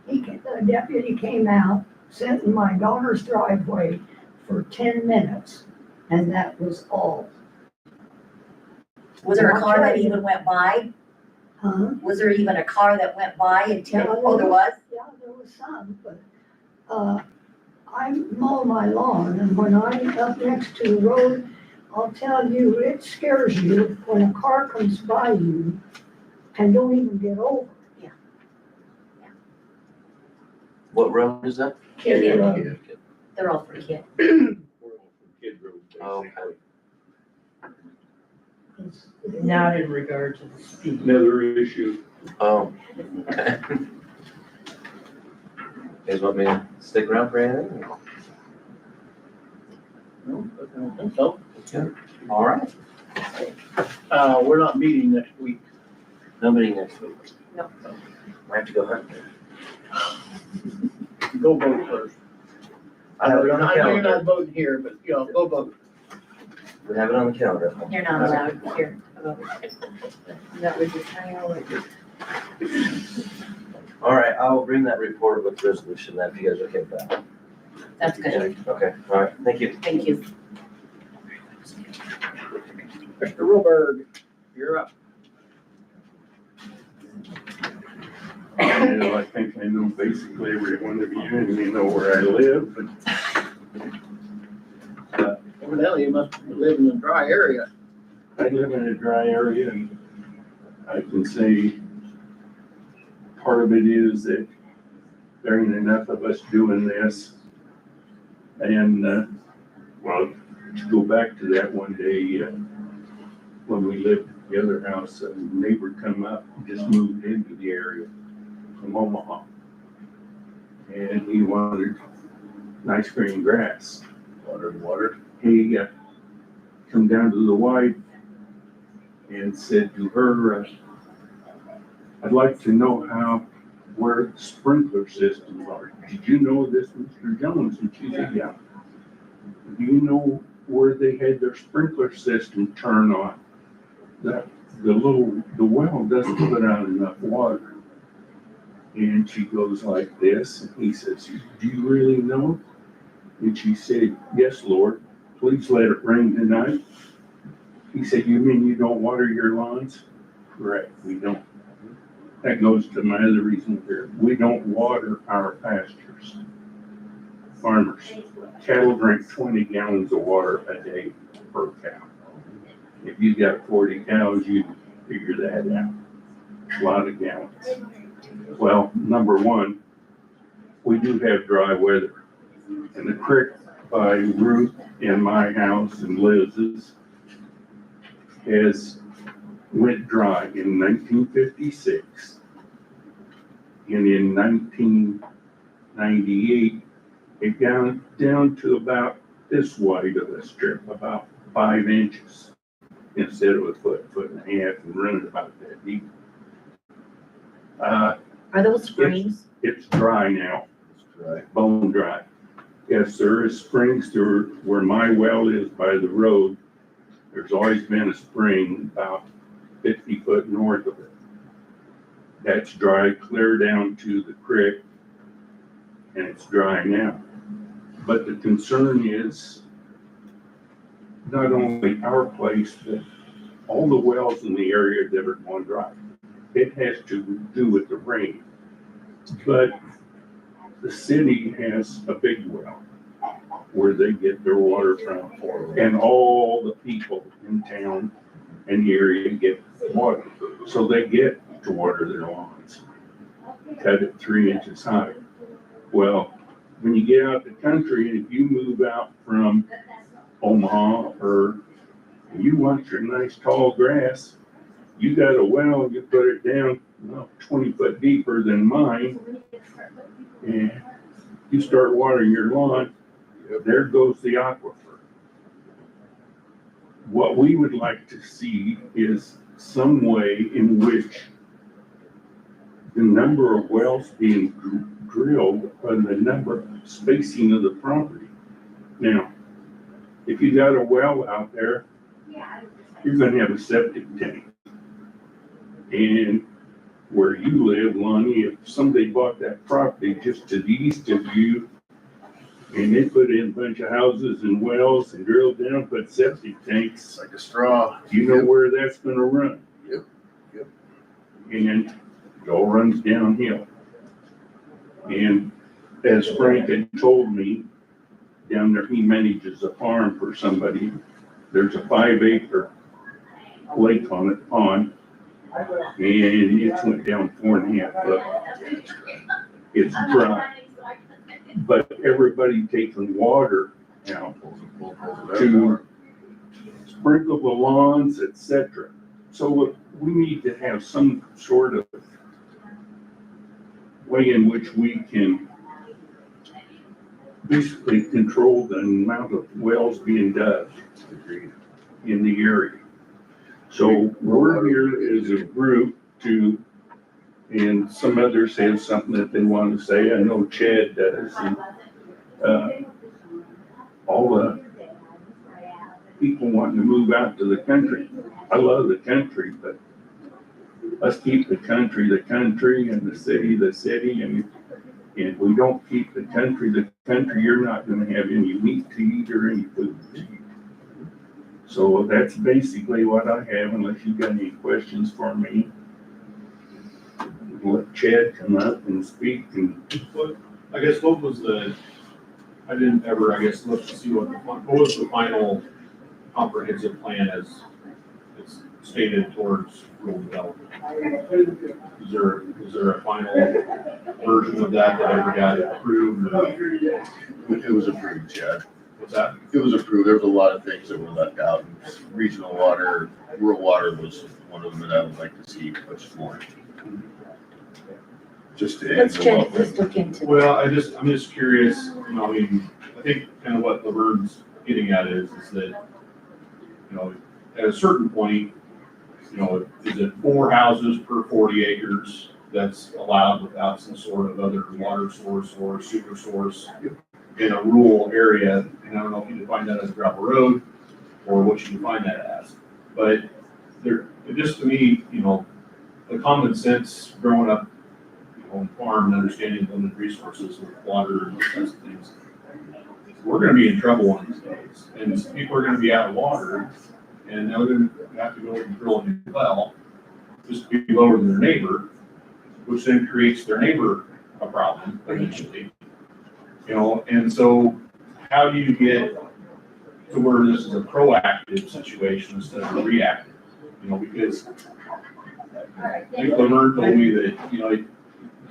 The deputy came out, sat in my daughter's driveway for 10 minutes, and that was all. Was there a car that even went by? Huh? Was there even a car that went by and, Yeah, oh, there was? Yeah, there was some, but, I mow my lawn, and when I'm up next to the road, I'll tell you, it scares you when a car comes by you and don't even get over. what road is that? Kid Road. Yeah. They're all for kids. Kid road, Oh, basically. It's- Not in regard to the speed. Another issue. Oh, okay. You guys want me to stick around for anything? No, I don't think so. All right. We're not meeting next week. Nobody next week. No. I have to go hunt. Go vote first. I have it on the I know you're calendar. not voting here, but, you know, go vote. We have it on the calendar. You're not allowed here. That was just kind of like, All right, I will bring that report with resolution then, if you guys are okay with that. That's good. Okay, all right, thank you. Thank you. Mr. Roberg, you're up. Well, I think I know basically every one of you, and you know where I live, but Evidently, you must live in a dry area. I live in a dry area, and I can say part of it is that there ain't enough of us doing this. And, well, to go back to that one day, when we lived at the other house, a neighbor come up, just moved into the area from Omaha. And he wanted nice green grass. Water. He come down to the wife and said to her, I'd like to know where the sprinkler systems are. Did you know this, Mr. Jones? And she said, yeah. Do you know where they had their sprinkler system turn on? The well doesn't put out enough water. And she goes like this, and he says, do you really know? And she said, yes, Lord, please let it rain tonight. He said, you mean you don't water your lawns? Correct, we don't. That goes to my other reason here. We don't water our pastures. Farmers, cattle drink 20 gallons of water a day per cow. If you got 40 cows, you figure that out. A lot of gallons. Well, number one, we do have dry weather. And the creek by Ruth and my house and Liz's went dry in 1956. And in 1998, it got down to about this wide of a strip, about 5 inches, instead of a foot and a half, and running about that deep. Are those springs? It's dry now, It's dry. bone dry. Yes, there is springs through where my well is by the road. There's always been a spring about 50 foot north of it. That's dry clear down to the creek, and it's dry now. But the concern is not only our place, but all the wells in the area that are going dry. It has to do with the rain. But the city has a big well where they get their water from, and all the people in town and the area get water. So they get to water their lawns, cut it 3 inches high. Well, when you get out the country, and if you move out from Omaha, or you want your nice tall grass, you got a well, you put it down 20 foot deeper than mine, and you start watering your lawn, there goes the aquifer. What we would like to see is some way in which the number of wells being drilled and the number spacing of the property. Now, if you got a well out there, you're gonna have a septic tank. And where you live, Lonnie, if somebody bought that property just to the east of you, and they put in a bunch of houses and wells and drilled down, put septic tanks, It's like a straw. you know where that's gonna run. Yep. And it all runs downhill. And as Frank had told me, down there, he manages a farm for somebody. There's a 5-acre lake on it, pond, and it went down 4.5 foot. It's dry. But everybody taking water now to sprinkle the lawns, etc. So we need to have some sort of way in which we can basically control the amount of wells being dug in the area. So we're here as a group to, and some others have something that they want to say. I know Chad does, and all the people wanting to move out to the country. I love the country, but let's keep the country, and the city, and if we don't keep the country, you're not gonna have any meat to eat or any food to eat. So that's basically what I have, unless you got any questions for me. let Chad come up and speak and I guess what was I didn't ever, I guess, look to see what was the final comprehensive plan as it's stated towards rural development? Is there a final version of that ever got approved? It was approved, Chad. What's that? It was approved. There was a lot of things that were left out. Regional water, rural water was one of them that I would like to see pushed more. Just to Let's end check, the let's look into that. Well, I'm just curious, I mean, I think kind of what Laverne's getting at is that, at a certain point, is it 4 houses per 40 acres that's allowed without some sort of other water source or sewer source in a rural area? And I don't know if you define that as a gravel road or what you define that as. But just to me, the common sense growing up on farm and understanding limited resources with water and those kinds of things, we're gonna be in trouble one of these days. And people are gonna be out of water and they're gonna have to go and drill a new well just to be lower than their neighbor, which then creates their neighbor a problem eventually. And so how do you get to where this is a proactive situation instead of a reactive? Because I think Laverne told me that,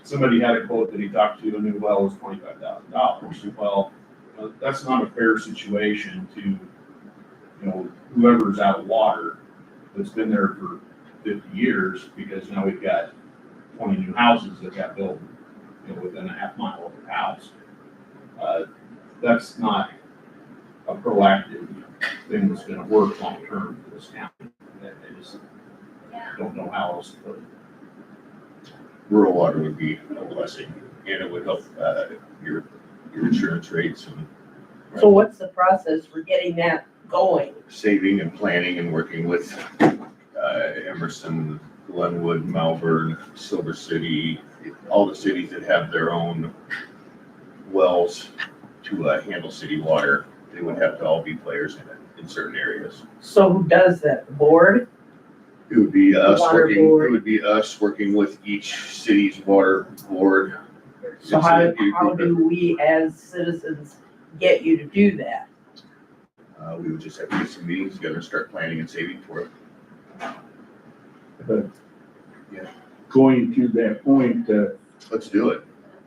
somebody had a quote that he talked to, a new well was $25,000. Well, that's not a fair situation to, whoever's out of water that's been there for 50 years, because now we've got 20 new houses that got built, within a half mile of the house. That's not a proactive thing that's gonna work long term for this county. I just don't know how else to put it. rural water would be a blessing, and it would help your insurance rates and So what's the process for getting that going? saving and planning and working with Emerson, Glenwood, Malvern, Silver City, all the cities that have their own wells to handle city water. They would have to all be players in it in certain areas. So who does that? The board? It would be us Water working. board. It would be us working with each city's water board. So It's how a- do we as citizens get you to do that? We would just have to get some meetings together and start planning and saving for it. but going to that point, Let's do it.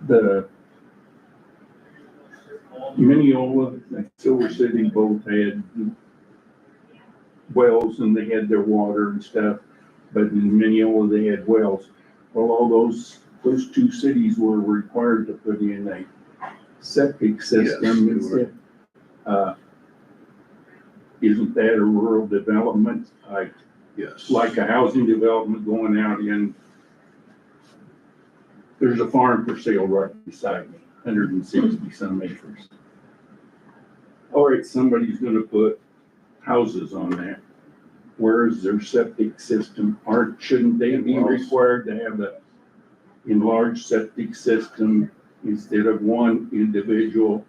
the Mineola and Silver City both had wells and they had their water and stuff, but in Mineola they had wells. Well, all those 2 cities were required to put in a septic system. Yes, they were. Isn't that a rural development? Yes. Like a housing development going out in, there's a farm for sale right beside me, 160 some acres. All right, somebody's gonna put houses on that. Where's their septic system? Shouldn't they be required to have the enlarged septic system instead of one individual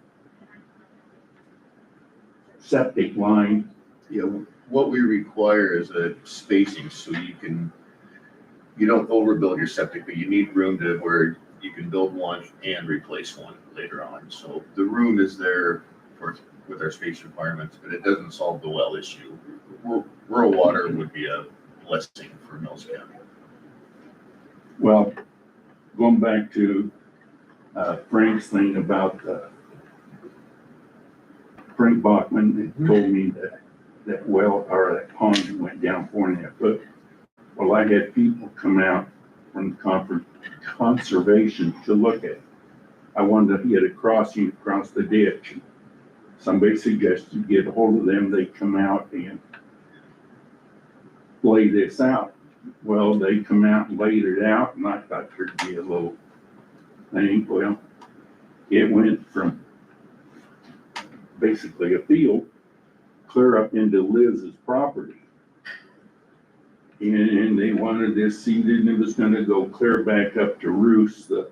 septic line? Yeah, what we require is a spacing so you don't overbuild your septic, but you need room to where you can build one and replace one later on. So the room is there with our space requirements, but it doesn't solve the well issue. Rural water would be a blessing for Mills County. Well, going back to Frank's thing about Frank Bachman had told me that well, or that pond went down 4.5 foot. Well, I had people come out from conservation to look at it. I wanted to get a crossing across the ditch. Somebody suggested get a hold of them, they come out and lay this out. Well, they come out and laid it out, and I thought there'd be a little thing. Well, it went from basically a field clear up into Liz's property. And they wanted this seeded, and it was gonna go clear back up to Roos, the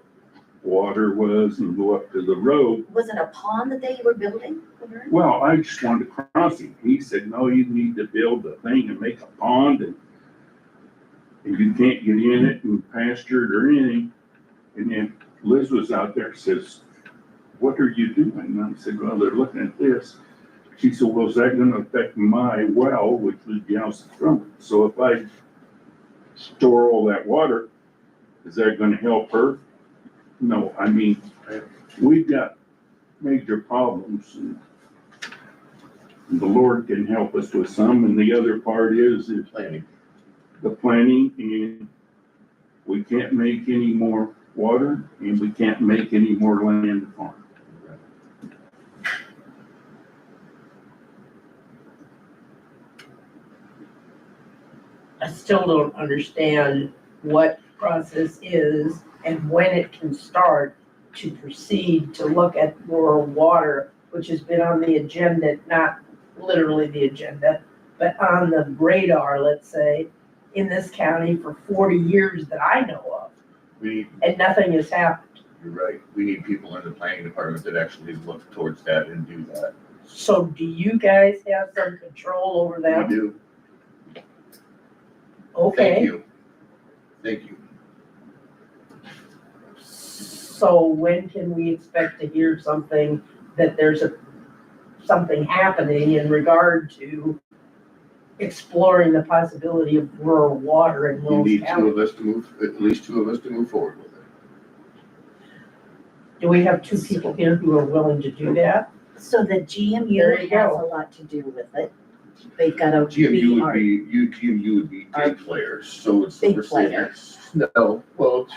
water was, and go up to the road. Was it a pond that they were building? Well, I just wanted to cross him. He said, no, you need to build a thing and make a pond. And and you can't get in it and pasture it or anything. And then Liz was out there, says, what are you doing? And I said, well, they're looking at this. She said, well, is that gonna affect my well, which was gals from it? So if I store all that water, is that gonna help her? No, I mean, we've got major problems, and the Lord can help us with some, and the other part is Planning. the planning, and we can't make any more water, and we can't make any more land to farm. I still don't understand what process is and when it can start to proceed to look at rural water, which has been on the agenda, not literally the agenda, but on the radar, let's say, in this county for 40 years that I know of, We need, and nothing has happened. you're right, we need people in the planning department that actually look towards that and do that. So do you guys have some control over We them? do. Thank Okay, you. Thank you. so when can we expect to hear something that there's something happening in regard to exploring the possibility of rural water in You Wills need County? at least two of us to move forward with it. Do we have two people here who are willing to do that? So the There GMU you has go. a lot to do with it. They've got to GMU be would our, GMU would be our big players, so it's. big Silver City. player. No, well,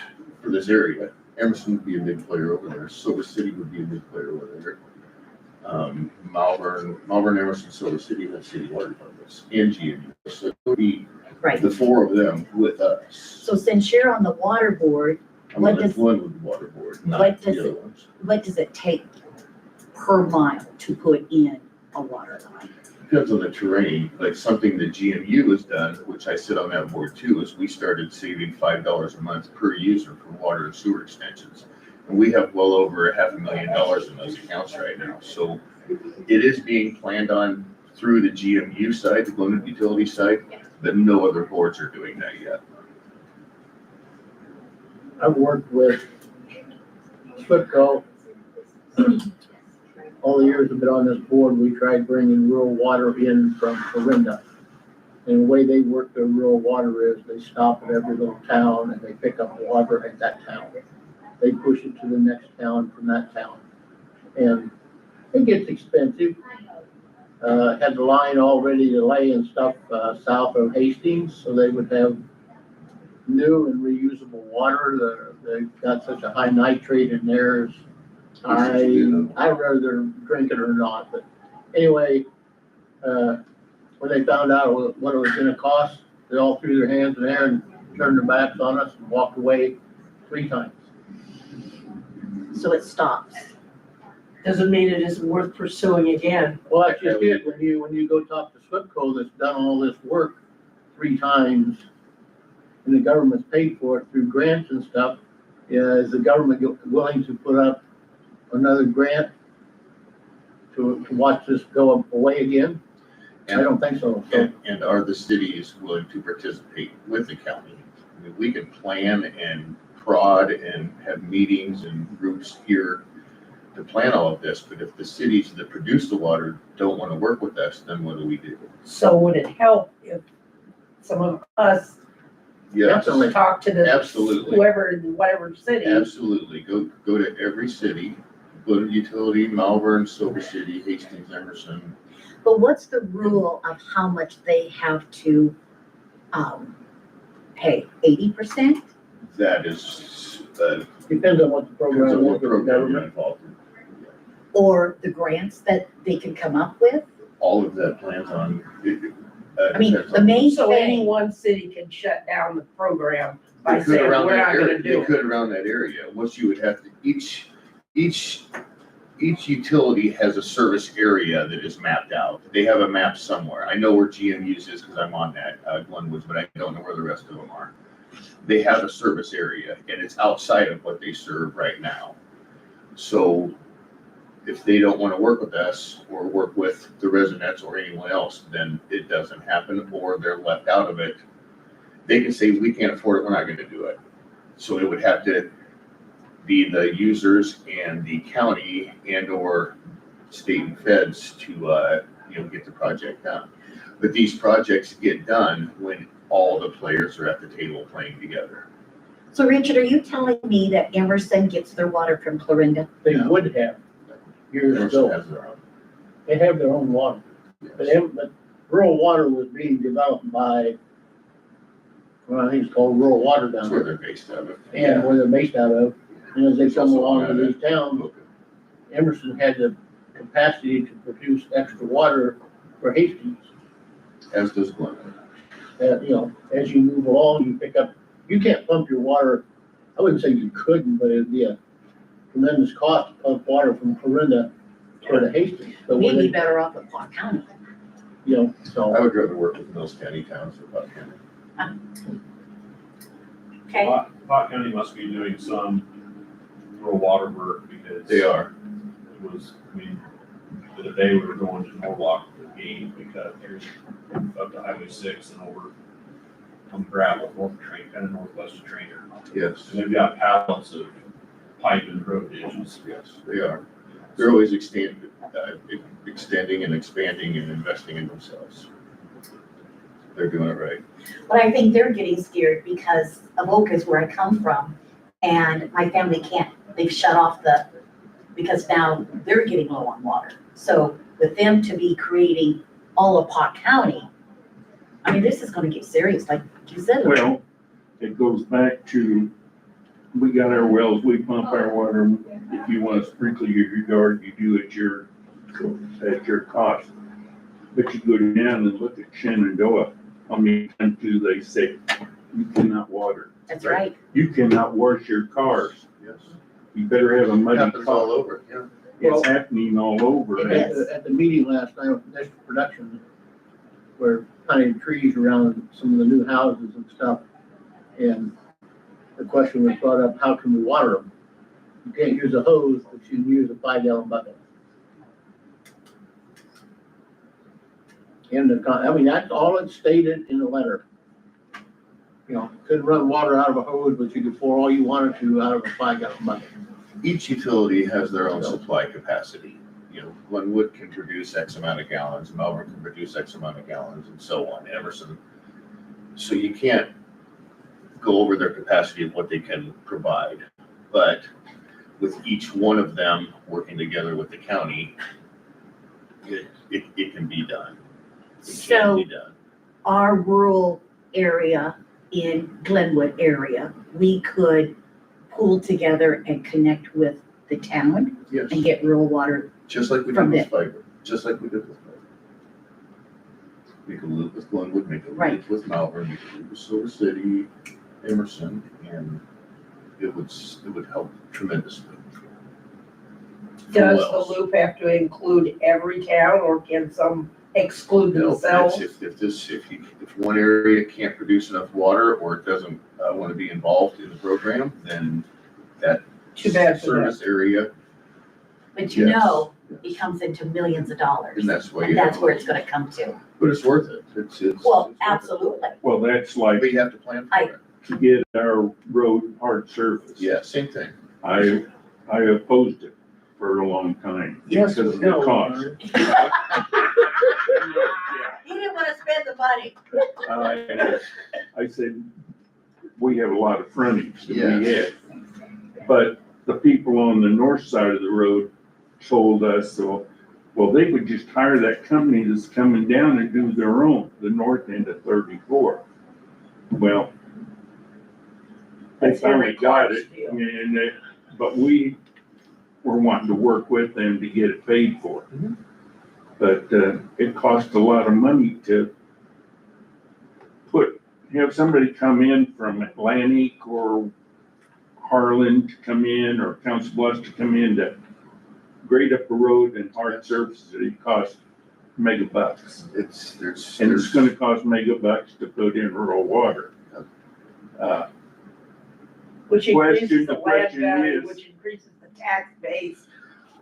for this area, Emerson would be a big player over there, Silver City would be a big player over there. Malvern, Emerson, Silver City, have city water departments, and GMU, so it would be right. the four of them with us. So since you're on the water board, I'm what on does- one with the water board, not what the does other it- ones. what does it take per mile to put in a water line? Depends on the terrain, like something that GMU has done, which I sit on that board too, is we started saving $5 a month per user for water and sewer extensions. And we have well over $500,000 in those accounts right now, so it is being planned on through the GMU side, the Glenwood Utility side, but no other boards are doing that yet. I've worked with Switco. All the years I've been on this board, we tried bringing rural water in from Corinda. And the way they work their rural water is they stop at every little town and they pick up water at that town. They push it to the next town from that town. And it gets expensive. Had the line all ready to lay and stuff, south of Hastings, so they would have new and reusable water. They've got such a high nitrate in theirs. I'd rather drink it or not, but anyway, when they found out what it was gonna cost, they all threw their hands in the air and turned their backs on us and walked away 3 times. So it stops. Doesn't mean it isn't worth pursuing again. Well, that's just it, when you go talk to Swipco that's done all this work 3 times, and the government's paid for it through grants and stuff, is the government willing to put up another grant to watch this go away again? I don't think so. And are the cities willing to participate with the county? I mean, we can plan and prod and have meetings and groups here to plan all of this, but if the cities that produce the water don't want to work with us, then what do we do? So would it help if some of us Yes, talk to the absolutely. whoever in whatever city? Absolutely. Go to every city, go to utility, Malvern, Silver City, Hastings, Emerson. But what's the rule of how much they have to, pay? 80%? That is, Depends on what the depends program on is what with the program you're government. involved in. Or the grants that they can come up with? All of that plans on. I mean, depends the on- main So any thing, one city can shut down the program They by could saying, around we're that not area, gonna they do it. could around that area. What you would have to, each utility has a service area that is mapped out. They have a map somewhere. I know where GMU's is because I'm on that, Glenwood's, but I don't know where the rest of them are. They have a service area and it's outside of what they serve right now. So if they don't want to work with us or work with the residents or anyone else, then it doesn't happen or they're left out of it. they can say, we can't afford it, we're not gonna do it. So it would have to be the users and the county and or state and feds to, get the project done. But these projects get done when all the players are at the table playing together. So Richard, are you telling me that Emerson gets their water from Clorinda? They would have years Emerson ago. has their own. They have their own water. But rural water was being developed by, well, I think it's called rural water down That's where there. they're based out of. And where they're based out of. And as they There's come also along one to out these towns, Okay. Emerson had the capacity to produce extra water for Hastings. As does Glen. As you move along, you pick up, you can't pump your water. I wouldn't say you couldn't, but it'd be a tremendous cost to pump water from Clorinda to Hastings. But We'd when be they, better off at Clark County. I would rather work with Mills County towns than Buck County. Okay, Pot County must be doing some rural water work because. They are. It was, the other day we were going to Norwalk with game, we cut through up to Highway 6 and over on gravel, kind of northwest of Trainer. Yes, And they've got pallets of pipe and road ditches. yes, they are. They're always extending and expanding and investing in themselves. They're doing it right. but I think they're getting scared because Avoca is where I come from, and my family they've shut off because now they're getting low on water. So with them to be creating all of Pot County, I mean, this is gonna get serious, like you said. Well, it goes back to, we got our wells, we pump our water. If you want to sprinkle your yard, you do it at your cost. But you go down and look at Shenandoah, how many times do they say, you cannot water? That's right. You cannot wash your cars. Yes. You better have a It muddy happens all car. over, yeah. It's happening all over. It is. At the meeting last night with National Production, we're planting trees around some of the new houses and stuff. And the question was brought up, how can we water them? You can't use a hose, but you can use a 5-gallon bucket. That's all it stated in the letter. Couldn't run water out of a hose, but you could pour all you wanted to out of a 5-gallon bucket. Each utility has their own supply capacity. Glenwood can produce X amount of gallons, Melbourne can produce X amount of gallons, and so on, Emerson. So you can't go over their capacity of what they can provide. But with each one of them working together with the county, it can be done. It can So be done. our rural area in Glenwood area, we could pool together and connect with the town Yes, and get rural water. just like we did from with it. fiber, just like we did with fiber. We can loop with Glenwood, we can Right. loop with Malvern, we can loop with Silver City, Emerson, and it would help tremendously. Does Wells. the loop have to include every town, or can some exclude No, it's themselves? if one area can't produce enough water or it doesn't want to be involved in the program, then that Too bad for them. service area, But Yes. it comes into millions of dollars. and that's why And you that's have, where it's gonna come to. but it's worth it. It's Well, worth it. absolutely. Well, that's like But you have to plan for it. to get our road hard surface. Yeah, same thing. I opposed it for a long time Yes, because of we know, the cost. You didn't wanna spend the money. I said, we have a lot of frontage that we Yes. have. But the people on the north side of the road told us, well, they would just hire that company that's coming down and do their own, the north end of 34. Well, they That's Henry finally got Clark's it, deal. but we were wanting to work with them to get it paid for. Mhm. But it cost a lot of money to have somebody come in from Atlantic or Harlan to come in, or Council Bluffs to come in to grade up a road and hard surfaces. It costs megabucks. And it's gonna cost megabucks to put in rural water. Which increases the land question value, is- which increases the tax base,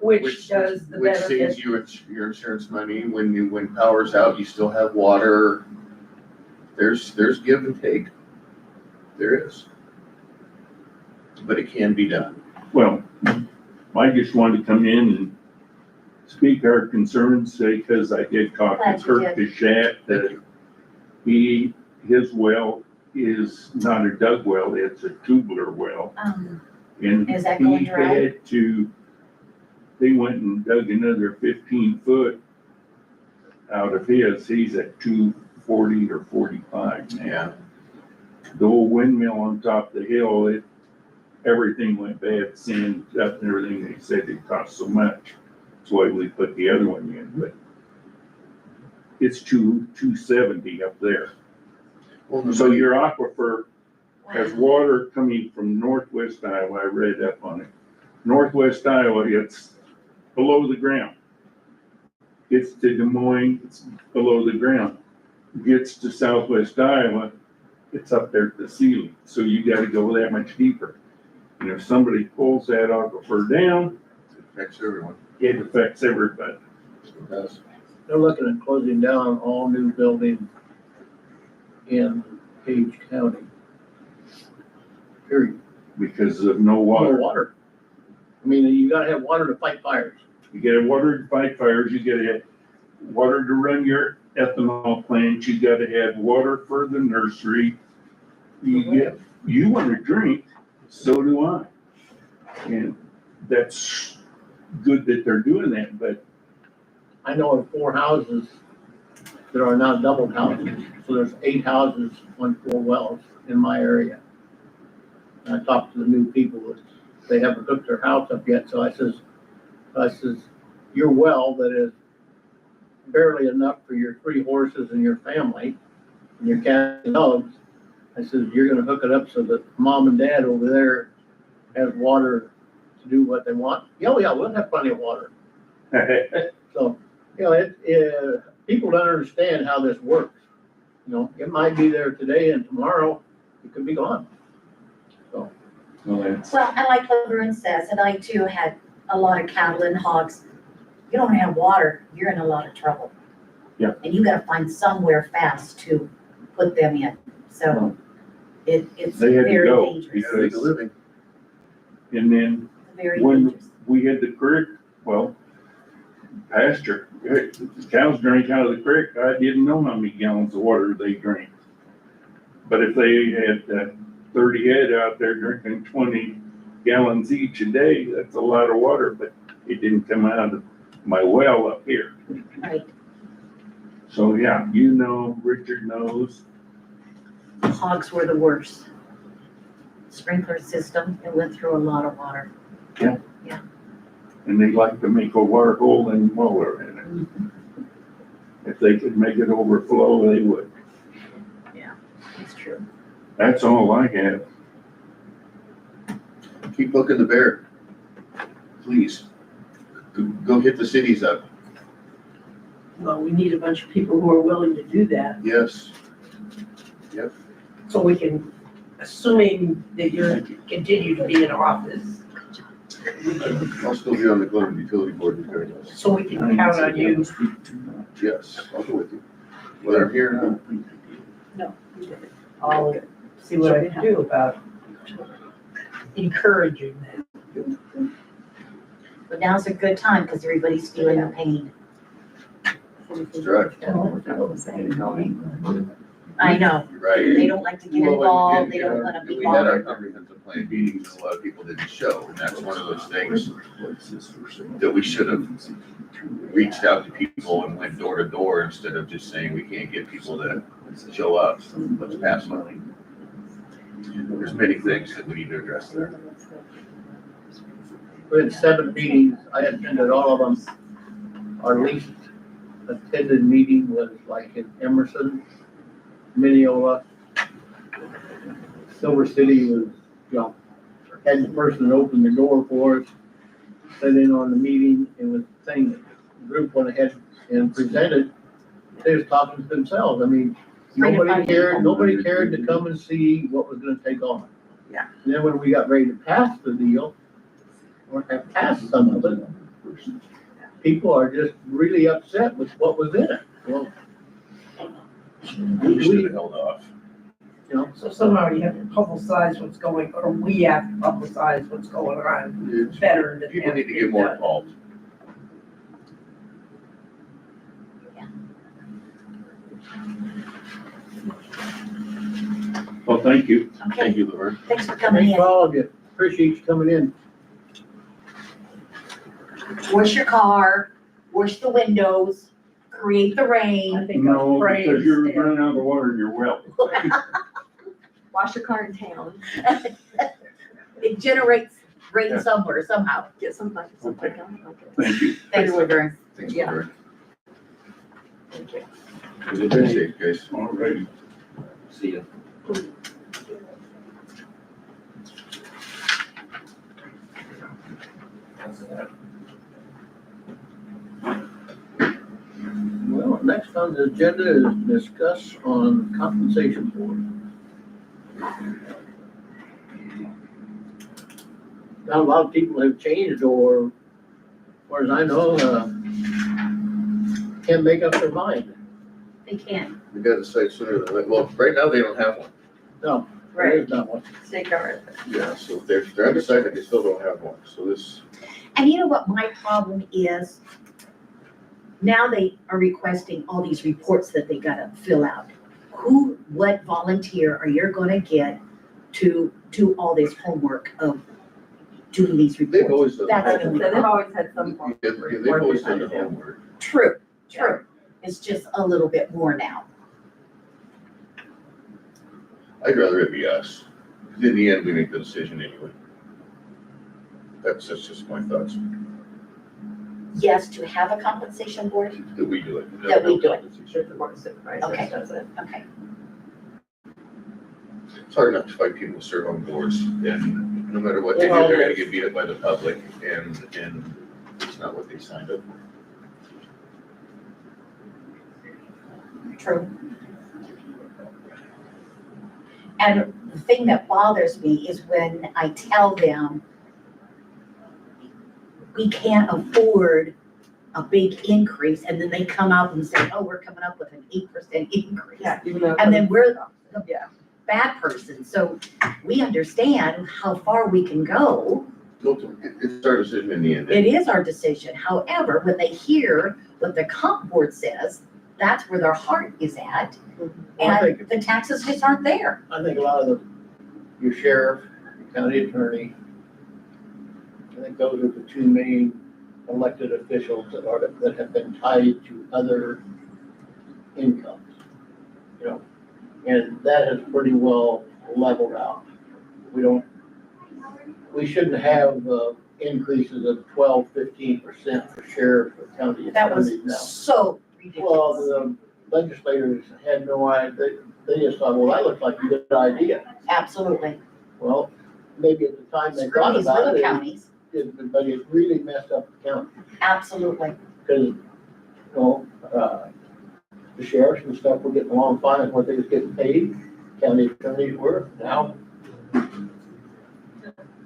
which does the Which saves benefit. you your insurance money. When power's out, you still have water. There's give and take. There is. But it can be done. Well, I just wanted to come in and speak our concerns, because I did talk to Glad you Kirk Bishat, that his well is not a dug well, it's a tubular well. And Is that he going dry? had to, they went and dug another 15 foot out of his. He's at 240 or 45 now. Yeah. The old windmill on top of the hill, everything went bad, sand up and everything. They said it cost so much. That's why we put the other one in, but it's 270 up there. Well, So your aquifer has water coming from northwest Iowa. I read up on it. Northwest Iowa, it's below the ground. Gets to Des Moines, it's below the ground. Gets to southwest Iowa, it's up there at the ceiling. So you gotta go that much deeper. And if somebody pulls that aquifer down, it affects everyone. it affects everybody. It does. They're looking at closing down all new buildings in Page County. Period. Because of no No water. water. I mean, you gotta have water to fight fires. You gotta water to fight fires, you gotta have water to run your ethanol plant, you gotta have water for the nursery. You wanna drink, so do I. And that's good that they're doing that, but I know of 4 houses that are now double houses. So there's 8 houses on 4 wells in my area. And I talked to the new people, they haven't hooked their house up yet, so I says, your well that is barely enough for your 3 horses and your family, and your cat and dogs, I says, you're gonna hook it up so that mom and dad over there has water to do what they want. Yeah, we'll have plenty of water. So, people don't understand how this works. It might be there today and tomorrow it could be gone. well, that's, Well, and like Laverne says, and I too had a lot of cattle and hogs. You don't have water, you're in a lot of trouble. Yeah. And you gotta find somewhere fast to put them in, so it's They had to very go. dangerous, You gotta make a living. and then very when dangerous. we had the creek, well, pasture, the cows drink out of the creek. I didn't know how many gallons of water they drank. But if they had 30 head out there drinking 20 gallons each a day, that's a lot of water, but it didn't come out of my well up here. Right, So, yeah, Richard knows. hogs were the worst. Sprinkler system, it went through a lot of water. And they like to make a water hole and mower in it. If they could make it overflow, they would. It's true. That's all I have. Keep poking the bear. Please. Go hit the cities up. Well, we need a bunch of people who are willing to do that, Yes. so we can, assuming that you're, continue to be in office, I'll still be on the Glen Utility Board regardless. so we can count on you. Yes, I'll go with you. Whether I'm here or not. I'll see what I can do about encouraging that. But now's a good time, because everybody's feeling the pain. That's right. I know, You're right. they don't like to get Well, involved, they don't wanna be We had our bothered. comprehensive plan meetings, and a lot of people didn't show, and that's one of those things that we should have reached out to people and went door to door instead of just saying we can't get people to show up, so let's pass on. There's many things that we need to address there. We had 7 meetings, I attended all of them. Our least attended meeting was like in Emerson, Mineola. Silver City was, had the person that opened the door for us, sat in on the meeting, and was saying that the group went ahead and presented, they was talking to themselves. I mean, nobody cared to come and see what was gonna take on. Yeah. And then when we got ready to pass the deal, or have passed some of it, people are just really upset with what was in it. Well, We should have held off. you know, So somehow you have to publicize what's going, or we have to publicize what's going on It's- better than. People need to having get more done. involved. Well, thank you. Thank Okay, you, Laverne. thanks for coming thanks in. for all of you. Appreciate you coming in. Wash your car, wash the windows, create the I rain. think No, I'll pray because you're instead. running out of water in your well. Wash your car in town, It generates rain Yeah. somewhere, somehow. get some buckets of Okay. on buckets. Thank you. Thanks, Laverne. Thanks, Yeah. Laverne. Thank you. Good day, guys. All righty. See you. Well, next on the agenda is discuss on compensation board. Not a lot of people have changed or, as far as I know, can't make up their mind. They can. We got to decide sooner than later. Well, right now, they don't have one. No, there is not one. State government. Yeah, so if they're undecided, they still don't have one. So this, And you know what my problem is? Now they are requesting all these reports that they gotta fill out. What volunteer are you gonna get to do all this homework of doing these they've reports? always done the That's So homework. they've always had some form Yeah, of they've report always they had done the to do. homework. True. It's just a little bit more now. I'd rather it be us. 'Cause in the end, we make the decision anyway. That's just my thoughts, Yes, to have a compensation board? that we do it. That we do it. Should the board of supervisors Okay. does it. Okay. It's hard enough to find people to serve on boards, and no matter what they do, Well, they're gonna get beat up by the public, and it's not what they signed up for. True. And the thing that bothers me is when I tell them we can't afford a big increase, and then they come out and say, oh, we're coming up with an 8% increase. Yeah, even though. And then we're the Yeah. bad person, so we understand how far we can go. It's our decision in the end. It is our decision. However, when they hear what the comp board says, that's where their heart is at. I think- And the taxes just aren't there. I think a lot of your sheriff, your county attorney, I think those are the two main elected officials that have been tied to other incomes, you know, and that has pretty well leveled out. We shouldn't have increases of 12, 15% for sheriff or county That was attorneys now. so Well, ridiculous. the legislators had no idea, they just thought, well, that looks like a good idea. Absolutely. Well, maybe at the time they Screw thought these about little it, counties. but it really messed up the county. Absolutely. Because, you know, the sheriffs and stuff were getting along fine with what they was getting paid, county attorneys were now.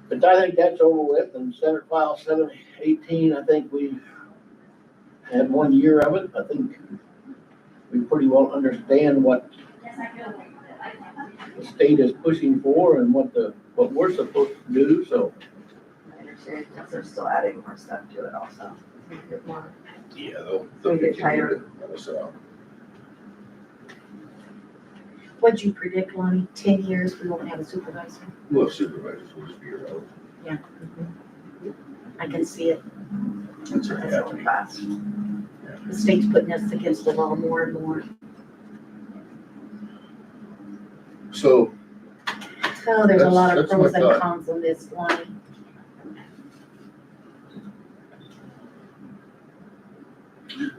But I think that's over with, and Senate File 718, I think we had 1 year of it. I think we pretty well understand what the state is pushing for and what we're supposed to do, so. I understand, because they're still adding more stuff to it also. Get more. Yeah, We they'll get continue tired. to let us out. What'd you predict, Lonnie? 10 years, we won't have a supervisor? We'll have supervisors, will just be around. I can see it. That's That's going fast. The state's putting us against the wall more and more. So, So there's a lot of That's my pros and thought. cons on this, Lonnie.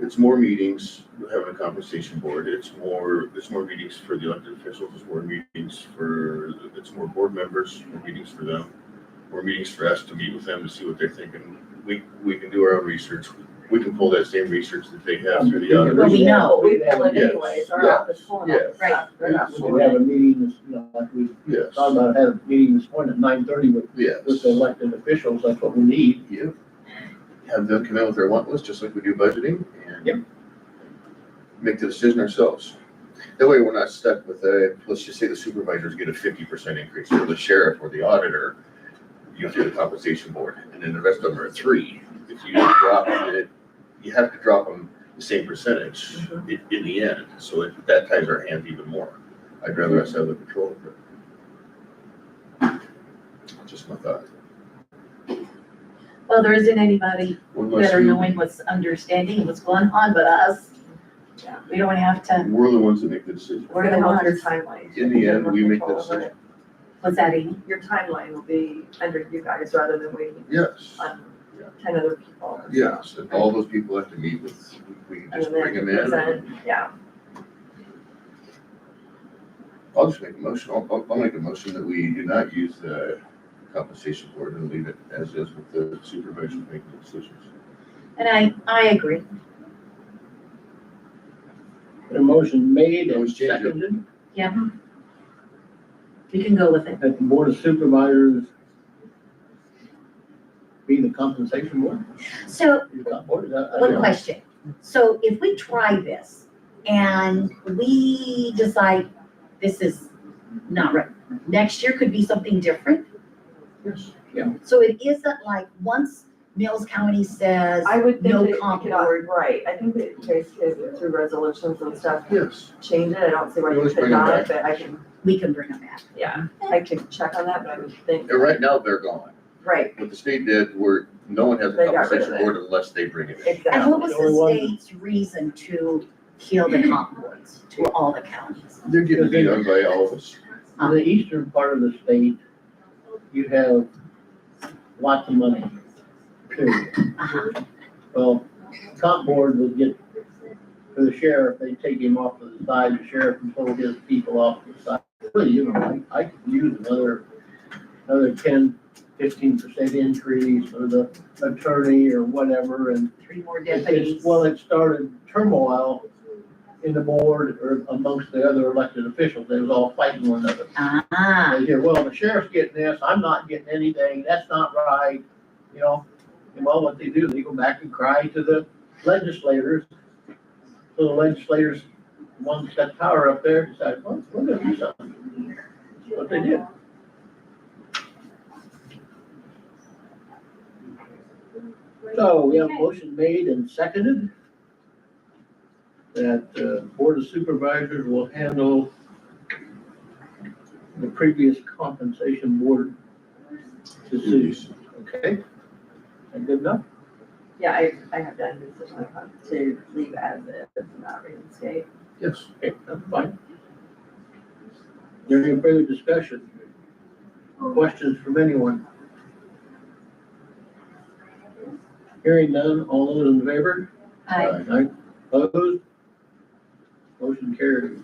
it's more meetings, we're having a compensation board, it's more meetings for the elected officials, it's more board members, more meetings for them, more meetings for us to meet with them to see what they're thinking. We can do our own research, we can pull that same research that they have through the Well, auditors. we know. We pull it Yes. anyways, our Yes. office pulling Yes. all the stuff. They're not We pulling could have it. a meeting, you know, like we Yes, thought about having a meeting this morning at 9:30 with yes. the elected officials, that's what we need. Yeah. Have them come in with their want list, just like we do budgeting, Yep. and make the decision ourselves. That way we're not stuck with let's just say the supervisors get a 50% increase, or the sheriff or the auditor, you go through the compensation board, and then the rest of them are 3. If you drop it, you have to drop them the same percentage in the end, so that ties our hands even more. I'd rather us have the control of it. Just my thought. Well, there isn't anybody One less better who- knowing what's understanding what's going on but us. Yeah. We don't have to, We're the ones that make the decision. We're gonna help your timeline. In the end, we make the Control over decision. it. what's that, Amy? Your timeline will be under you guys rather than waiting Yes, on 10 other people. yes, and all those people have to meet with, we can And just then bring them in. present, yeah. I'll just make a motion, I'll make a motion that we do not use the compensation board and leave it as is with the supervisors making the decisions. And I agree. A motion made and Always change it. seconded, We can go with it. that the board of supervisors be the compensation board? So Is that board, is that- I don't one know. question. So if we try this and we decide this is not right, next year could be something different? Yes, yeah. So it isn't like once Mills County says I would think no that you comp could, board, right, I think that you guys could, through resolutions and stuff, Yes. change it. I don't see why You you always could bring them not, back. but I can, we can bring them back. yeah, I could check on that, but I would think, And right now, they're gone. right, What the state did, no one has a They got rid of compensation it. board unless they bring it in. And exactly. what was The only the one- state's reason to kill the comp boards to all the counties? They're getting beat on by all of us. In the eastern part of the state, you have lots of money, period. Well, comp board would get, for the sheriff, they'd take him off to the side, the sheriff and pull his people off to the side. Really, you know, I could use another 10-15% increase for the attorney or whatever, and 3 more deputies. well, it started turmoil in the board or amongst the other elected officials. They was all fighting one another. Ah, They hear, well, the sheriff's getting this, I'm not getting anything, that's not right, you know? And well, what they do, they go back and cry to the legislators. So the legislators, the ones that got power up there, decide, well, we're gonna do something. That's what they did. So we have a motion made and seconded that Board of Supervisors will handle the previous compensation board decision. Okay? And good enough? Yeah, I have done this to leave as is, not reinstate. Yes. Okay, that's fine. Is there any further discussion? Questions from anyone? Hearing none, all those in favor? Aye. Opposed? Motion carried.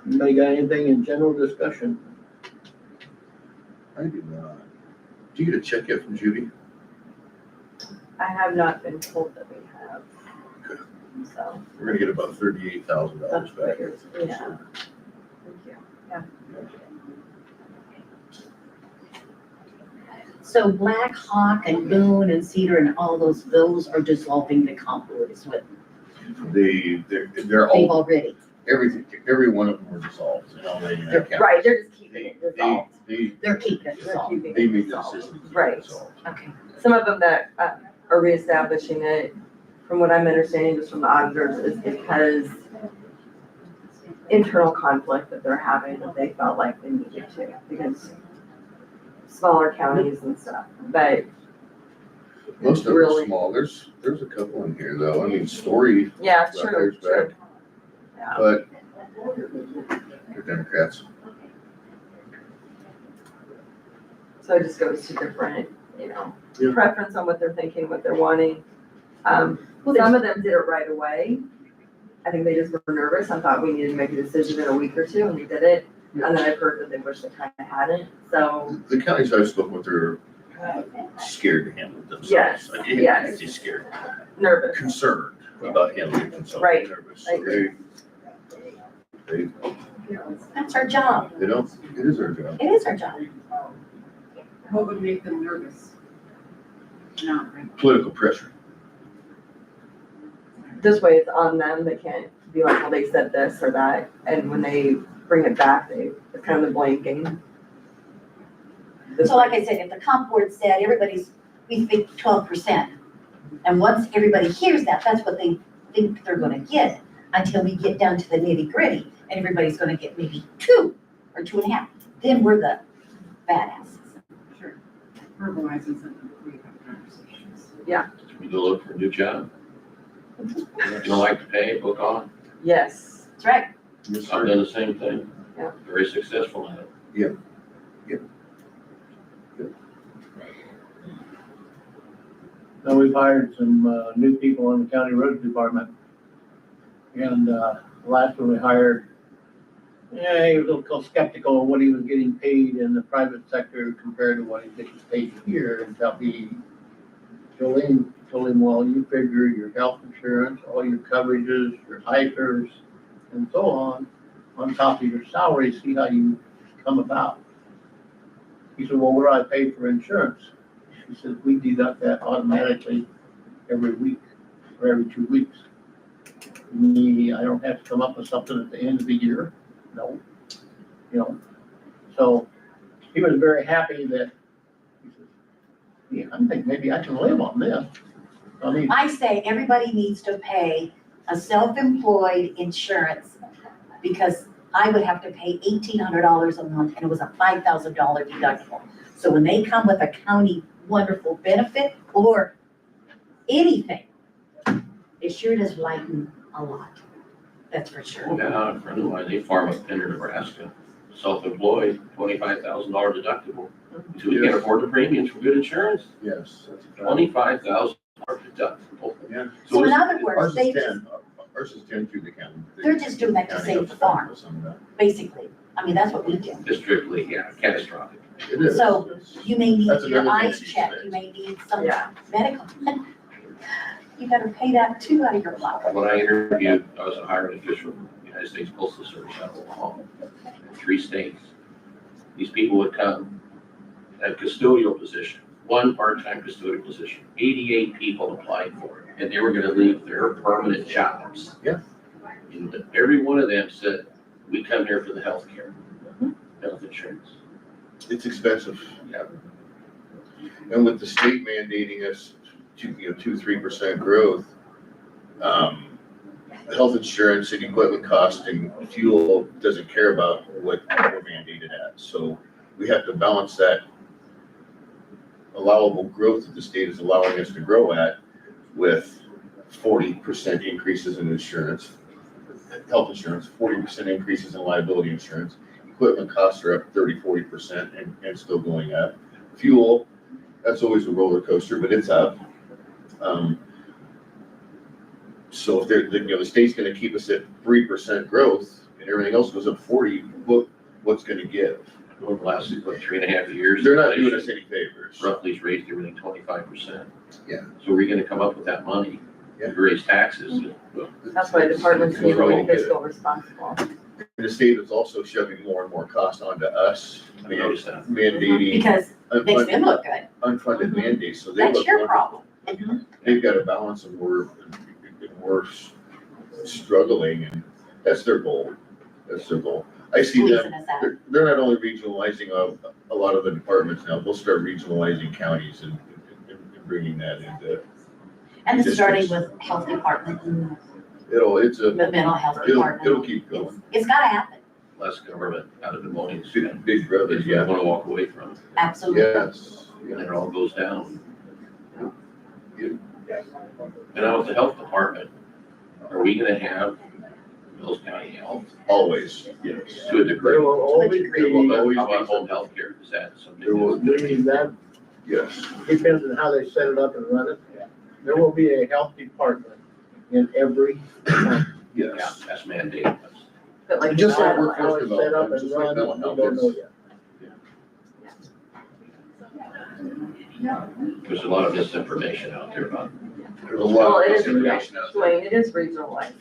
Anybody got anything in general discussion? I do not. Do you get a check yet from Judy? I have not been told that we have, so. We're gonna get about $38,000 That's back. bigger, yeah. Thank you. so Black Hawk and Boone and Cedar and all those are dissolving the comp board is what They're they've all, already. every one of them were dissolved, you know, they. Right, they're just keeping They, it dissolved. They're keeping it They're dissolved. keeping they it made the dissolved. decision to keep Right. it dissolved. Okay. Some of them that are reestablishing it, from what I'm understanding just from the auditors, is because internal conflict that they're having, that they felt like they needed to, because smaller counties and stuff, but Most of them are Really? small, there's a couple in here though, I mean, Story, yeah, Right, true, there's true. back. Yeah, but they're Democrats. so it just goes to different, Yeah. preference on what they're thinking, what they're wanting. Some of them did it right away. I think they just were nervous. I thought we needed to make a decision in a week or two, and we did it. And then I've heard that they wish they kind of hadn't, so, The counties I've spoken with are scared to handle it themselves. Yes, Like, yes. They're scared, nervous. concerned about handling it themselves. Right. Nervous. I So agree. they That's our job. don't, it is their job. It is our job. What would make them nervous? political pressure. This way it's on them, they can't be like, well, they said this or that, and when they bring it back, it's kind of the blame game. So like I said, if the comp board said we think 12%, and once everybody hears that, that's what they think they're gonna get, until we get down to the nitty gritty, and everybody's gonna get maybe 2 or 2.5, then we're the badasses. Sure. Verbalizing something before you have conversations. We go look for a new job. You don't like to pay, book on. Yes. That's right. Yes, I've sir. done the same thing. Yeah. Very successful at it. Now, we've hired some, new people in the county road department. And, the last one we hired, he was a little skeptical of what he was getting paid in the private sector compared to what he's getting paid here, until Jolene told him, well, you figure your health insurance, all your coverages, your hikers, and so on top of your salary, see how you come about. He said, well, what do I pay for insurance? He says, we deduct that automatically every week or every 2 weeks. I don't have to come up with something at the end of the year, no. So he was very happy that, he says, yeah, I think maybe I can live on this. I mean, I say everybody needs to pay a self-employed insurance, because I would have to pay $1,800 a month, and it was a $5,000 deductible. So when they come with a county wonderful benefit or anything, it sure does lighten a lot. That's for sure. Yeah, a friend of mine, they farm up in Nebraska, self-employed, $25,000 deductible. So we can't afford the premiums for good insurance, Yes. $25,000 deductible. Yeah. So in other words, Ours they is just, 10. Ours is 10 through the county. They're just doing that to County save helps the farm. with some of that. basically, I mean, that's what we do. Just strictly, yeah, catastrophic. It is. So you may need That's your another thing eyes that you checked, say. you may need some Yeah. medical. You better pay that too out of your pocket. When I interviewed, I was a hiring official for the United States Postal Service out of Oklahoma, in 3 states. These people would come at a custodial position, 1 part-time custodial position. 88 people applied for it, and they were gonna leave their permanent jobs. Yeah. And every one of them said, we come here for the health care, health insurance. It's expensive. Yeah. And with the state mandating us to, 2-3% growth, health insurance and equipment cost and fuel doesn't care about what we're mandated at. So we have to balance that allowable growth that the state is allowing us to grow at with 40% increases in insurance, health insurance, 40% increases in liability insurance. Equipment costs are up 30-40% and still going up. Fuel, that's always a roller coaster, but it's up. So if the state's gonna keep us at 3% growth and everything else goes up 40, what's gonna give? Over the last, 3.5 years. They're not doing us any favors. Roughly's raised everything 25%. Yeah. So we're gonna come up with that money, and raise taxes. That's why departments need to Control be it. fiscal responsible. And the state is also shoving more and more cost onto us, I noticed that. mandating Because it makes them look good. unfunded mandates, so they That's look your wonderful. problem. They've got a balance and we're struggling, and that's their goal. That's their goal. I see them, Squeezing us out. they're not only regionalizing a lot of the departments now, they'll start regionalizing counties and bringing that into, And it's starting districts. with health department and it's a, the mental health it'll department. keep going. It's gotta happen, Less government out of the money. Big brother, If you yeah. wanna walk away from it, absolutely. Yes. and it all goes down. And now with the health department, are we gonna have Mills County Health Always, yes. to a degree? There will always There will be, always How about be, home health care? Is that something? There will- that yes. depends on how they set it up and run it. There will be a health department in every county. Yeah, Yes. that's mandated. But like. Just like mental we're health, How it's set up and Just like run, mental we health don't know is. yet. There's a lot of misinformation out there about. There's a Well, lot it of is, misinformation out there. Dwayne, it is regionalized.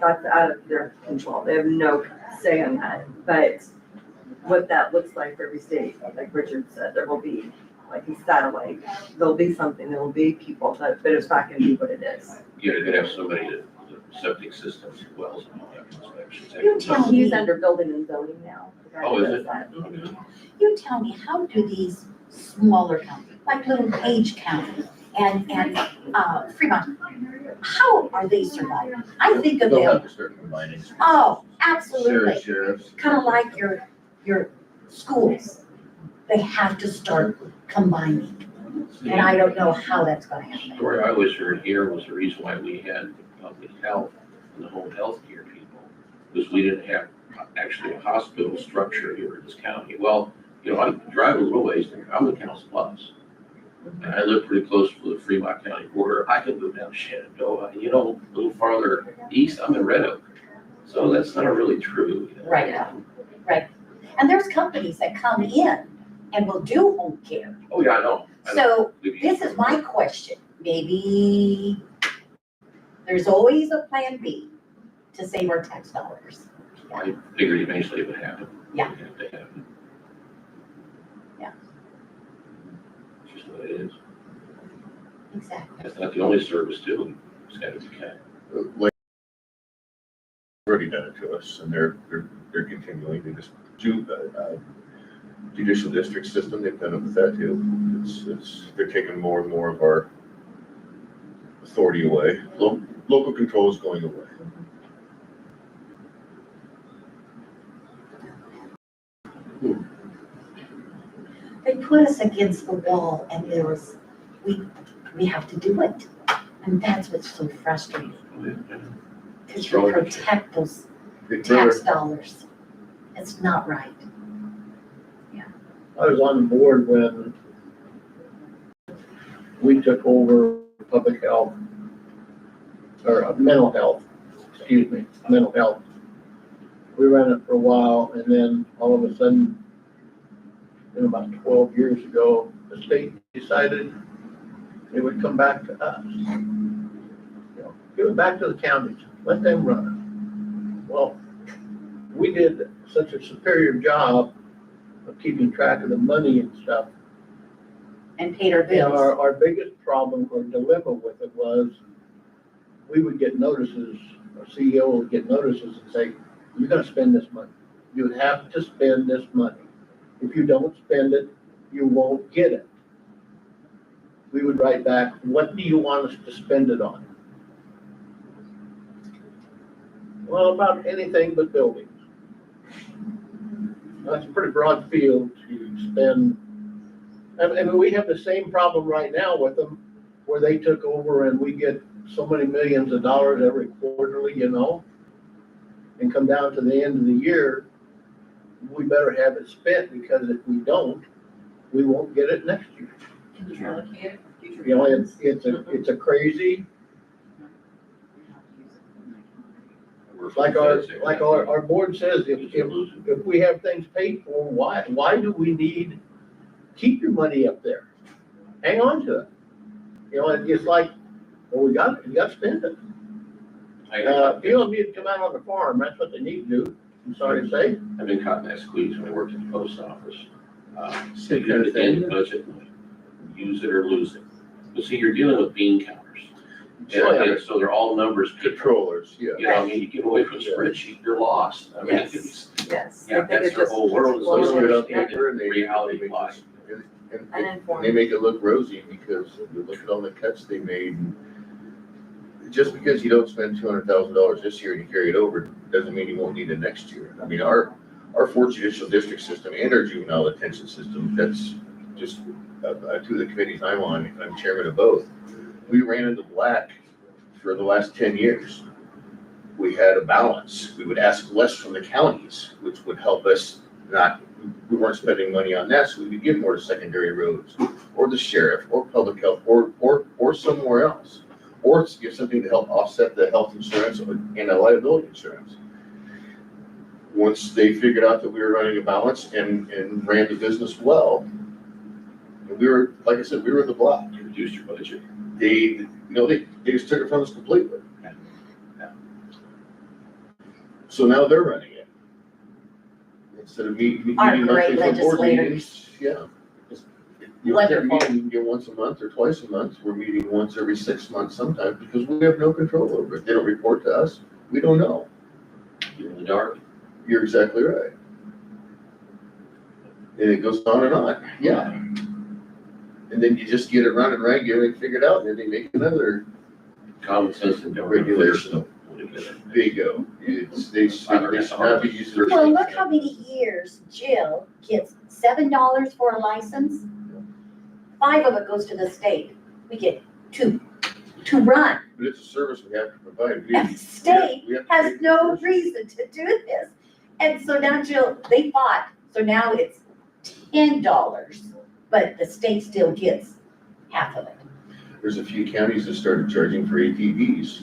That's out of their control. They have no say on that. But what that looks like for every state, like Richard said, there will be like a satellite. There'll be something, there'll be people, but it's not gonna be what it is. You're gonna have somebody that, the septic systems, wells and all that inspections. You tell He's me, under building and zoning now. the guy Oh, who is does it? that. Okay. you tell me, how do these smaller counties, like Little Page County and Fremont, how are they surviving? I think of They'll them, have to start combining. oh, absolutely. Sheriffs. Kind of like your schools. They have to start combining. And I don't know how that's gonna The happen. story I always heard here was the reason why we had public health and the whole healthcare people, was we didn't have actually a hospital structure here in this county. Well, you know, I drive a little ways, I'm in Council Bluffs. And I live pretty close to the Fremont County border. I could move down Shenandoah, you know, a little farther east, I'm in Red Oak. So that's not really true. You know. Right, right. And there's companies that come in and will do home care. Oh, yeah, I know. So this is my question. Maybe there's always a plan B to save our tax dollars. I figured eventually it would happen. Yeah. It had to happen. Yeah. It's just what it is. Exactly. That's not the only service too. It's gotta be kept. Like, already done it to us, and they're continuing, they just do, judicial district system, they've done it with that too. They're taking more and more of our authority away. Local control is going away. They put us against the wall and we have to do it. And that's what's so frustrating. Because you protect those tax dollars. It's not right. I was on the board when we took over public health, or mental health, mental health. We ran it for a while, and then all of a sudden, about 12 years ago, the state decided it would come back to us. Give it back to the counties, let them run it. Well, we did such a superior job of keeping track of the money and stuff. And paid our And bills. our biggest problem or dilemma with it was, we would get notices, our CEO would get notices and say, you're gonna spend this money. You have to spend this money. If you don't spend it, you won't get it. We would write back, what do you want us to spend it on? Well, about anything but buildings. That's a pretty broad field to spend. I mean, we have the same problem right now with them, where they took over and we get so many millions of dollars every quarterly, and come down to the end of the year, we better have it spent, because if we don't, we won't get it next year. It's a crazy, like our board says, if we have things paid for, why do we need, keep your money up there? Hang on to it. It's like, well, we got to spend it. People need to come out on the farm, that's what they need to do, I'm sorry to say. I've been caught in that squeeze when I worked at the post office. So you have to end the budget, use it or lose it. But see, you're dealing with bean counters. And so they're all numbers. Controllers, yeah. You get away from the spreadsheet, you're lost. I mean, Yes. Yes. yeah, I think that's it their just whole world, is blows those Look it up. up understand paper and the reality of life. And they make it look rosy, because you look at all the cuts they made. And just because you don't spend $200,000 this year and you carry it over, doesn't mean you won't need it next year. I mean, our 4th judicial district system and our juvenile detention system, that's just 2 of the committees I'm on, and I'm chairman of both. We ran into black for the last 10 years. We had a balance. We would ask less from the counties, which would help us we weren't spending money on that, so we could give more to secondary roads, or the sheriff, or public health, or somewhere else. Or to give something to help offset the health insurance and the liability insurance. Once they figured out that we were running a balance and ran the business well, we were, like I said, we were in the black. You reduced your budget. They just took it from us completely. So now they're running it. Instead of me Our meeting great monthly for board legislators. meetings, yeah. Instead of Wonderful. meeting once a month or twice a month, we're meeting once every 6 months sometimes because we have no control over it. They don't report to us. We don't know. You're in the dark. You're exactly right. And it goes on and on, yeah. And then you just get it running right, get it figured out, and then they make another Common sense and regulation. Bingo. They should not be using their. Well, look how many years Jill gets $7 for a license. 5 of it goes to the state. We get 2 to run. But it's a service we have to provide. We- And the state we have to has pay no for it. reason to do this. And so now Jill, they fought, so now it's $10, but the state still gets half of it. There's a few counties that started charging for ATVs,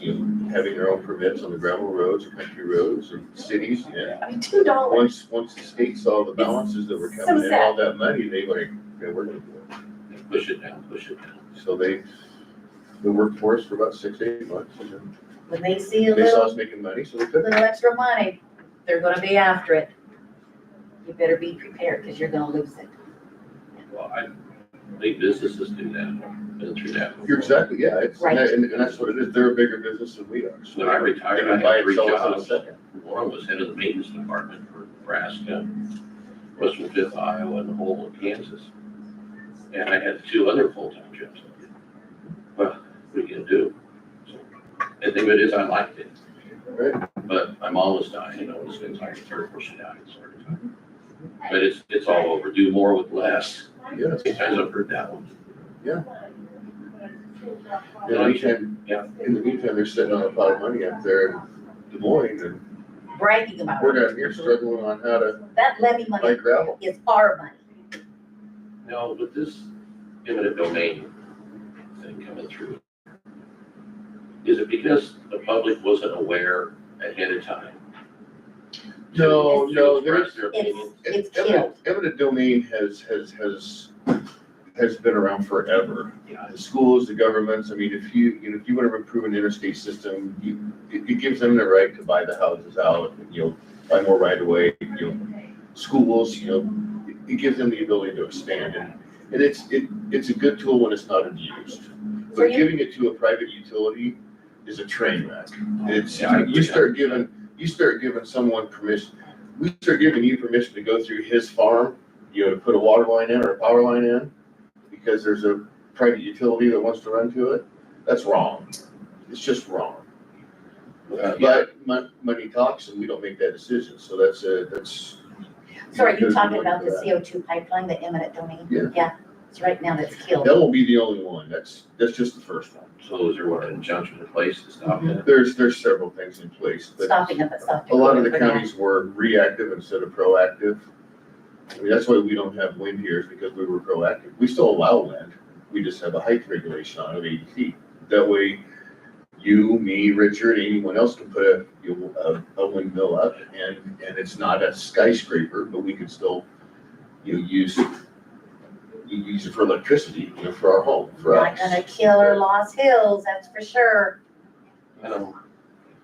having their own permits on the gravel roads or country roads or cities, yeah. I mean, $2. Once the state saw the balances that were So coming in, sad. all that money, they like, yeah, we're gonna do it. Push it down, push it down. So they worked for us for about 6 to 8 months. And then When they see a they saw little, us making money, so they took it. little extra money, they're gonna be after it. You better be prepared, because you're gonna lose it. Well, I think businesses do that, been through that. before. You're exactly, yeah, Right. and that's what it is. They're a bigger business than we are. So When I retired, they I can buy had and 3 sell us in a jobs. second. One was head of the maintenance department for Nebraska, Western Fifth, Iowa, and the whole of Kansas. And I had 2 other full-time jobs. Well, what are you gonna do? So, the thing of it is, I liked it, Right. but I'm almost dying, it's things like 3rd person dying, sort of time. But it's all over, do more with less. Yeah. Sometimes I've heard that one. In the meantime, they're sitting on a pile of money up there in Des Moines, and Bragging about we're it. down here struggling on how to That levy buy money gravel. is our money. No, but this eminent domain thing coming through, is it because the public wasn't aware ahead of time? No, To there's, express their opinion? It's killed. eminent domain has been around forever. The schools, the governments, I mean, if you want to improve an interstate system, it gives them the right to buy the houses out, buy more right of way, schools, it gives them the ability to expand, and it's a good tool when it's not abused. But giving it to a private utility is a train wreck. It's, you start giving someone permission, we start giving you permission to go through his farm, to put a water line in or a power line in, because there's a private utility that wants to run to it, that's wrong. It's just wrong. But money talks and we don't make that decision, so that's. So are you there's talking money about for the that. CO2 pipeline, the eminent domain? Yeah. Yeah, it's right now that's killed. That won't be the only one, that's just the first one. So is there what, an injunction in place to stop that? There's several things in place, but Stopping it, but South a lot of Dakota the for now. counties were reactive instead of proactive. I mean, that's why we don't have wind here, is because we were proactive. We still allow wind, we just have a height regulation on it of 80 feet. That way, you, me, Richard, anyone else can put a windmill up, and it's not a skyscraper, but we can still, use it for electricity, for our home, for Not us. gonna kill our Lost Hills, that's for sure. I don't.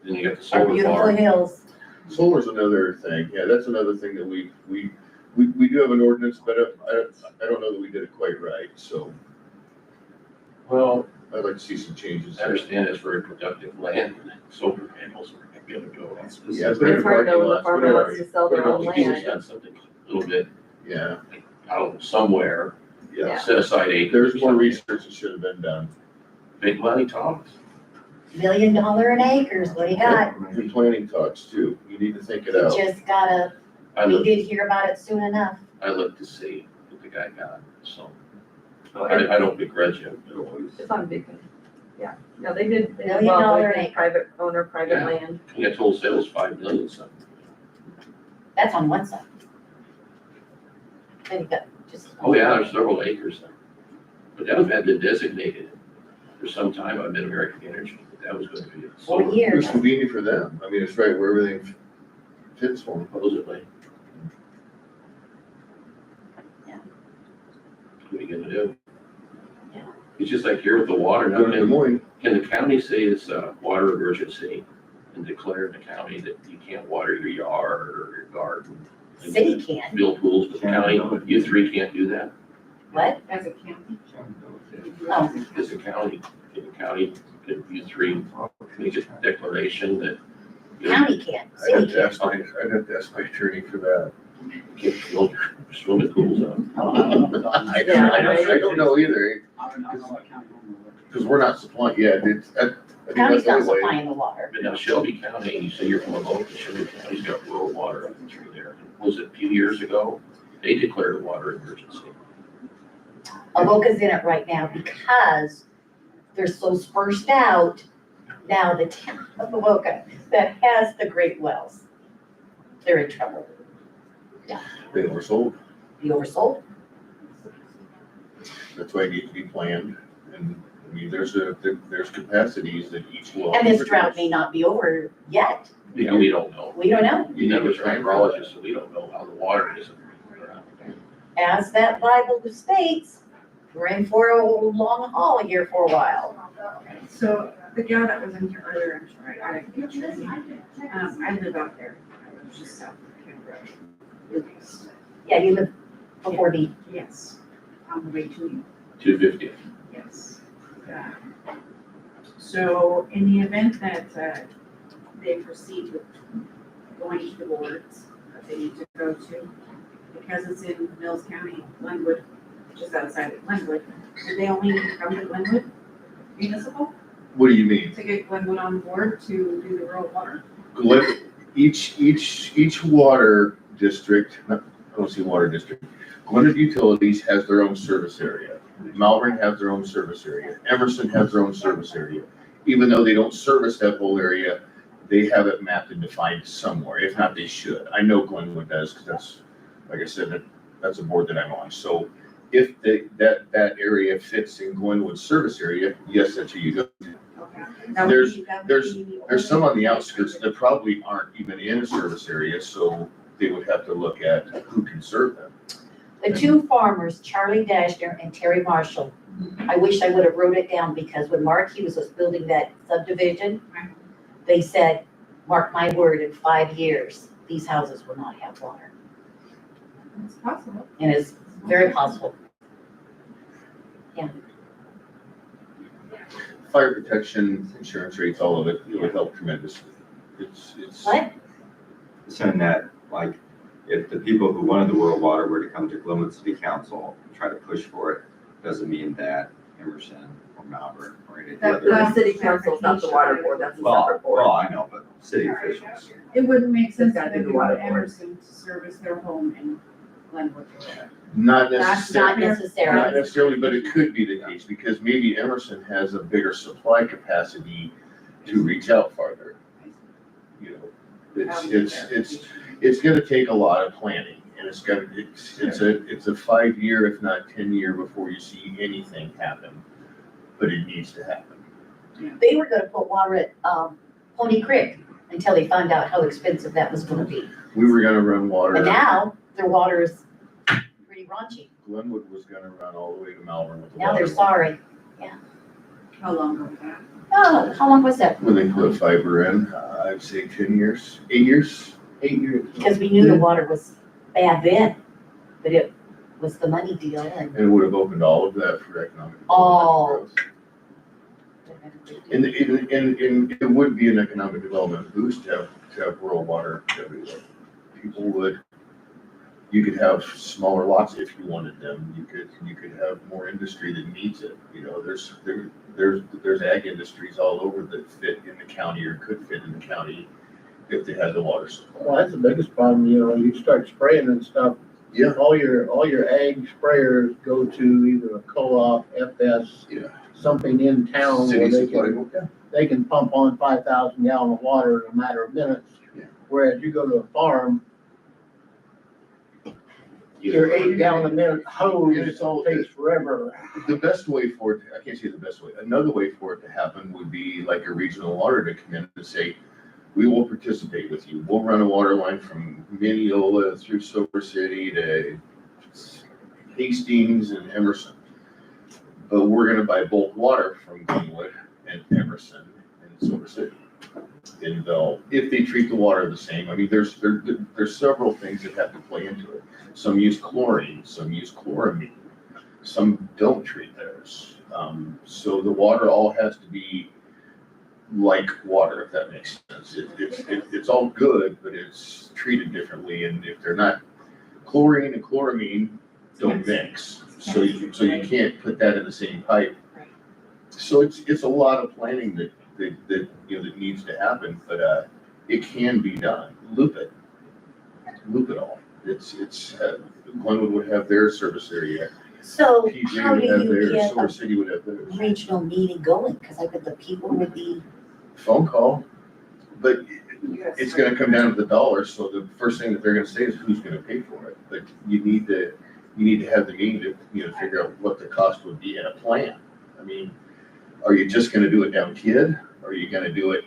Then you got the Our solar beautiful farm. hills. Solar's another thing, yeah, that's another thing that we do have an ordinance, but I don't know that we did it quite right, so Well, I'd like to see some changes. I understand it's very productive land, solar panels are gonna go. Yeah, put it in It's hard parking though when the lots, farmer whatever. wants to sell their own He's land. done something a little bit Yeah, out somewhere, Yeah. set aside acres. there's or more something. research that should have been done. Big money talks. $1 million an acres, what do you got? And planning talks too, you need to think it You out. just gotta, I we look, did hear about it soon enough. I look to see what the guy got, so Oh, and I don't begrudge him. It's on Beacon. Yeah, no, they did $1 million well, an they acre. did private owner, private Yeah. land. He got total sales 5 million something. That's on one side. Then you got just. Oh yeah, there's several acres there. But that had been designated for some time by Mid-American Energy, that that was going to be a For solar, years. It's convenient for them, I mean, it's right where everything fits for them. supposedly. Yeah. What are you gonna do? Yeah. It's just like here with the water, Go now, to Des Moines, can the county say it's a water emergency and declare in the county that you can't water your yard or your garden? City can. Build pools, but the county, you 3 can't do that? What? As a county? Oh. As a county, can the county, can you three make a declaration that you County can't, I'd have city to can't. ask my, I'd have to ask my attorney for that. can't build swimming pools up? I don't know either, I don't know what county home rule. because we're not supplying, yeah, it's, I think County's that's not the way. supplying the water. But now Shelby County, you say you're from Avoca, Shelby County's got rural water up through there. Was it a few years ago? They declared a water emergency. Avoca's in it right now because they're so spaced out. Now the town of Avoca that has the great wells, they're in trouble. They oversold, The oversold. that's why it needs to be planned, and, I mean, there's capacities that each well. And this drought may not be over yet. Yeah, we don't know. We don't know. You never try hydrologist, so we don't know how the water is. As that Bible states, we're in for a long haul here for a while. So the gal that was in here earlier, I'm sorry, I live out there. I live just south of Canberra. Lucas. Yeah, you live before me. Yes, on the way to you. 250. Yes. So in the event that they proceed with going to the boards that they need to go to, because it's in Mills County, Glenwood, just outside of Glenwood, do they only need to come to Glenwood Municipal What do you mean? to get Glenwood on board to do the rural water? Each water district, I don't see water district, Glenwood Utilities has their own service area. Malvern has their own service area. Emerson has their own service area. Even though they don't service that whole area, they have it mapped and defined somewhere. If not, they should. I know Glenwood does, because that's, like I said, that's a board that I'm on. So if that area fits in Glenwood's service area, yes, that's who you go to. Okay. There's some on the outskirts that probably aren't even in a service area, so they would have to look at who can serve them. The two farmers, Charlie Dashner and Terry Marshall, I wish I would have wrote it down because when Mark Hughes was building that subdivision, they said, mark my word, in 5 years, these houses will not have water. It's possible. And it's very possible. Fire protection, insurance rates, all of it, it would help tremendously. It's. What? Saying that, like, if the people who wanted the rural water were to come to Glenwood City Council and try to push for it, doesn't mean that Emerson or Malvern or any of the The other. city council's not the water board, that's a Well, separate board. well, I know, but city officials. It wouldn't make sense Gotta for do them the to go water to board. Emerson to service their home in Glenwood. Not Not necessarily, not necessarily. necessarily, but it could be the case, because maybe Emerson has a bigger supply capacity to reach out farther. You know, it's gonna take a lot of planning, and it's a 5-year, if not 10-year, before you see anything happen, but it needs to happen. They were gonna put water at, Pony Creek until they found out how expensive that was gonna be. We were gonna run water. And now their water is pretty raunchy. Glenwood was gonna run all the way to Malvern with the Now water. they're sorry. How long was that? Oh, how long was that? When they put fiber in, I'd say 10 years, 8 years. 8 years. Because we knew the water was bad then, but it was the money deal and. And it would have opened all of that for economic All. development growth. And it would be an economic development boost to have rural water everywhere. People would, you could have smaller lots if you wanted them. You could have more industry that needs it. You know, there's ag industries all over that fit in the county or could fit in the county if they had the water supply. Well, that's the biggest problem, you know, you start spraying and stuff. Yeah. All your ag sprayers go to either a co-op, FS. Yeah. Something in town where City they they can pump on 5,000 gallon of water in a matter of minutes. Yeah. Whereas you go to a farm, your 8 gallon a minute hose takes forever. The best way for it, I can't say the best way, another way for it to happen would be like a regional water to come in and say, we will participate with you. We'll run a water line from Mineola through Silver City to Hastings and Emerson. But we're gonna buy bulk water from Glenwood and Emerson and Silver City. And if they treat the water the same, I mean, there's several things that have to play into it. Some use chlorine, some use chloramine. some don't treat theirs. So the water all has to be like water, if that makes sense. It's all good, but it's treated differently, and if they're not, chlorine and chloramine don't mix. So you can't put that in the same pipe. So it's a lot of planning that that needs to happen, but it can be done. Loop it all. Glenwood would have their service area. So PJ how do would have you theirs, get Silver a City would have theirs. regional meeting going? Because I bet the people would be, Phone call, but it's gonna come down to the dollar, so the first thing that they're gonna say is who's gonna pay for it. But you need to have the meeting to, figure out what the cost would be in a plan. I mean, are you just gonna do it down Kid? Are you gonna do a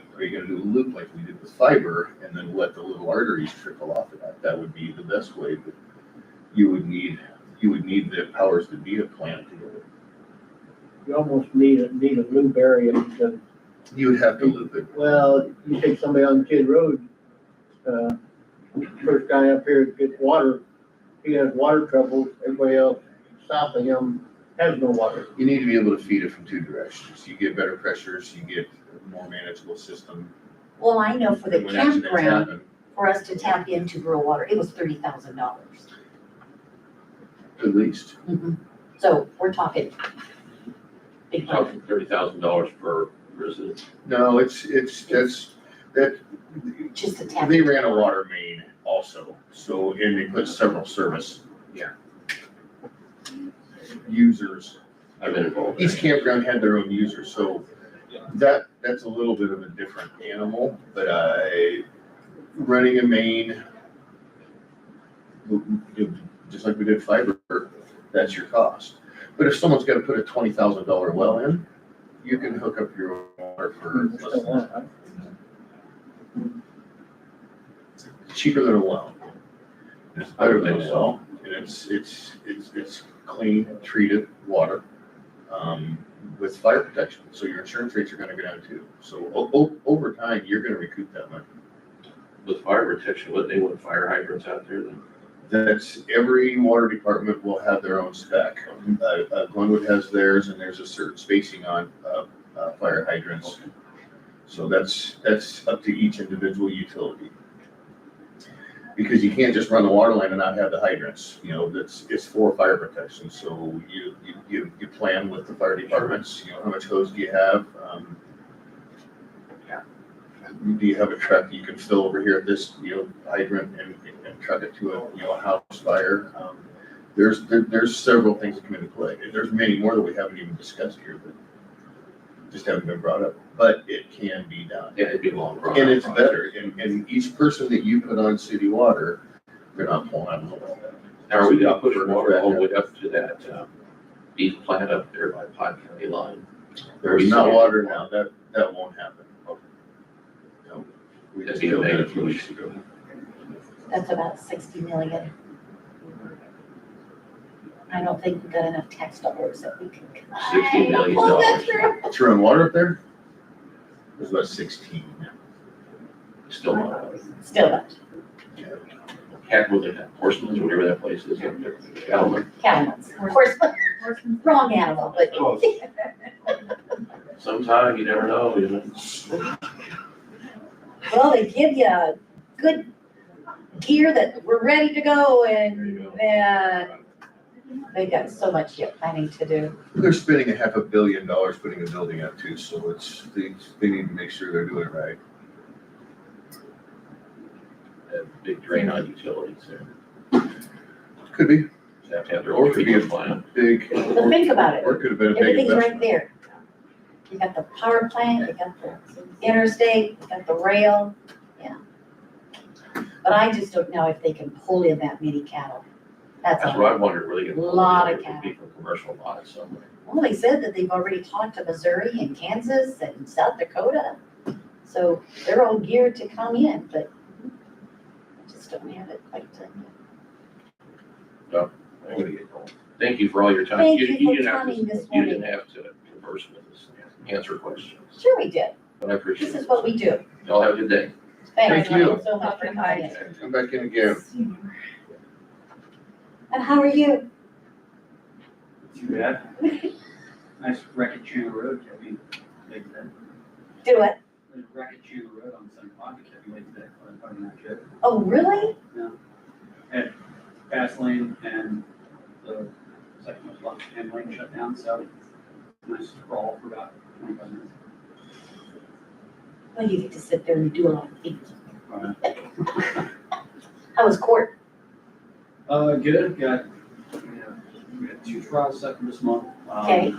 loop like we did with fiber and then let the little arteries trickle off of that? That would be the best way, but you would need the powers to be a plan to do it. You almost need a loop area because, You would have to loop it. well, you take somebody on Kid Road, first guy up here gets water, he has water troubles, everybody else south of him has no water. You need to be able to feed it from two directions. You get better pressures, you get a more manageable system. well, I know for the And when accidents campground, happen, for us to tap into rural water, it was $30,000. at least. So we're talking big money. $30,000 per resident. No, that, Just to tap. they into ran a water main also, so, and they put several service. Yeah. Users. I've been involved. Each campground had their own users, so that's a little bit of a different animal, but running a main, just like we did fiber, that's your cost. But if someone's gotta put a $20,000 well in, you can hook up your own water for less than that. Cheaper than a well. It's better than a well, and it's clean, treated water, with fire protection, so your insurance rates are gonna go down too. So over time, you're gonna recoup that money. With fire protection, what they want fire hydrants out there then? That's, every water department will have their own spec. Glenwood has theirs, and there's a certain spacing on, fire hydrants. So that's up to each individual utility. Because you can't just run the water line and not have the hydrants, it's for fire protection, so you plan with the fire departments, how much hose do you have? Do you have a truck you can fill over here at this, hydrant and truck it to a house fire? There's several things that come into play. There's many more that we haven't even discussed here that just haven't been brought up, but it can be done. Yeah, it'd be long. And it's better, and each person that you put on city water, they're not pulling out of the well. Now, are we gonna push water all the way up to that, beef plant up there by Pine County line? There's not water now, that won't happen. No. We just That'd be killed that a amazing. few weeks ago. That's about 60 million. I don't think we've got enough tax dollars that we can. $60 million. Well, that's true. To run water up there? It was about 16. Still not. Still not. Cat with it, Horseman's, whatever that place is up there. Cattleman. Cattlemen's. Of course, wrong animal, but. Close. Sometime, you never know, isn't it? Well, they give you a good gear that we're ready to go There and you go. they got so much yet planning to do. They're spending $500 million putting a building up too, so they need to make sure they're doing it right. A big drain on utilities there. Could be, They have to have their Or own it could be treatment a plant. big, But think about it. or it could have been a big Everything's right investment. there. You got the power plant, you got the interstate, you got the rail, yeah. But I just don't know if they can pull in that many cattle. That's That's what I all. wondered, where they get. Lot of People commercial lots somewhere. Well, they said that they've already talked to Missouri and Kansas and South Dakota. So they're all geared to come in, but I just don't have it quite done yet. I'm gonna get going. Thank you for all your time. Thank you for didn't have to- coming this You didn't morning. have to converse with us, answer questions, Sure we did. but I appreciate This it. is what we do. Y'all have a good day. Thanks Thank you. so much for coming in. Come back in again. And how are you? Too bad. Nice wreckage Chandler Road, kept me late today. Do it. The wreckage Chandler Road on 7 o'clock, it kept me late today, but I'm probably not good. Oh, really? Had fast lane and the second most left hand lane shut down, so nice crawl for about 25 minutes. Well, you get to sit there and do a lot of things. Alright. How was court? Good, we got 2 trials set for this month. Okay.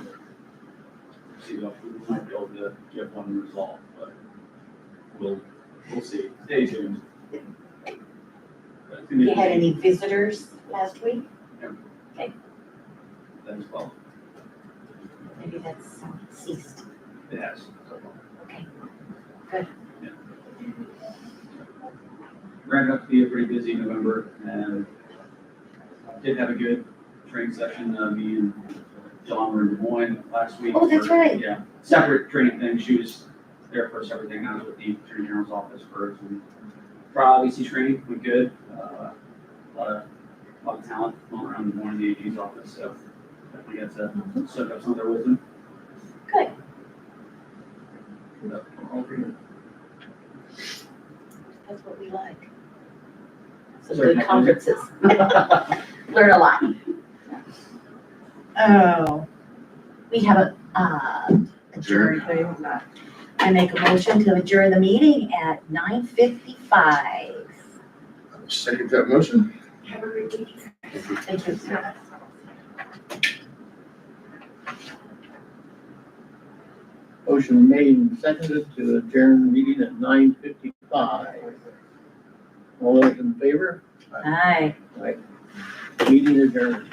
See if we might be able to get one resolved, but we'll see. Stay tuned. But You had any visitors last week? That as well. Maybe that's ceased. It has. Okay, good. Ramped up to be a pretty busy November and did have a good training session. Me and John were in Des Moines last week. Oh, that's right. Yeah, separate training thing. She was there for a separate thing. I was with the Attorney General's office for some trial VC training. Went good. A lot of talent going around Des Moines, the AG's office. So definitely got to soak up some of their wisdom. Good. But all pretty good. That's what we like. Some Sorry, good Nick. conferences. Learn a lot. Oh, we have a, adjourned. Okay, with that. I make a motion to adjourn the meeting at 9:55. Second that motion? Have a great week. Thank you. Motion made and seconded to adjourn the meeting at 9:55. All those in favor? Aye. Aye. Meeting adjourned.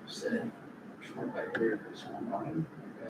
Said, short by here, this one line.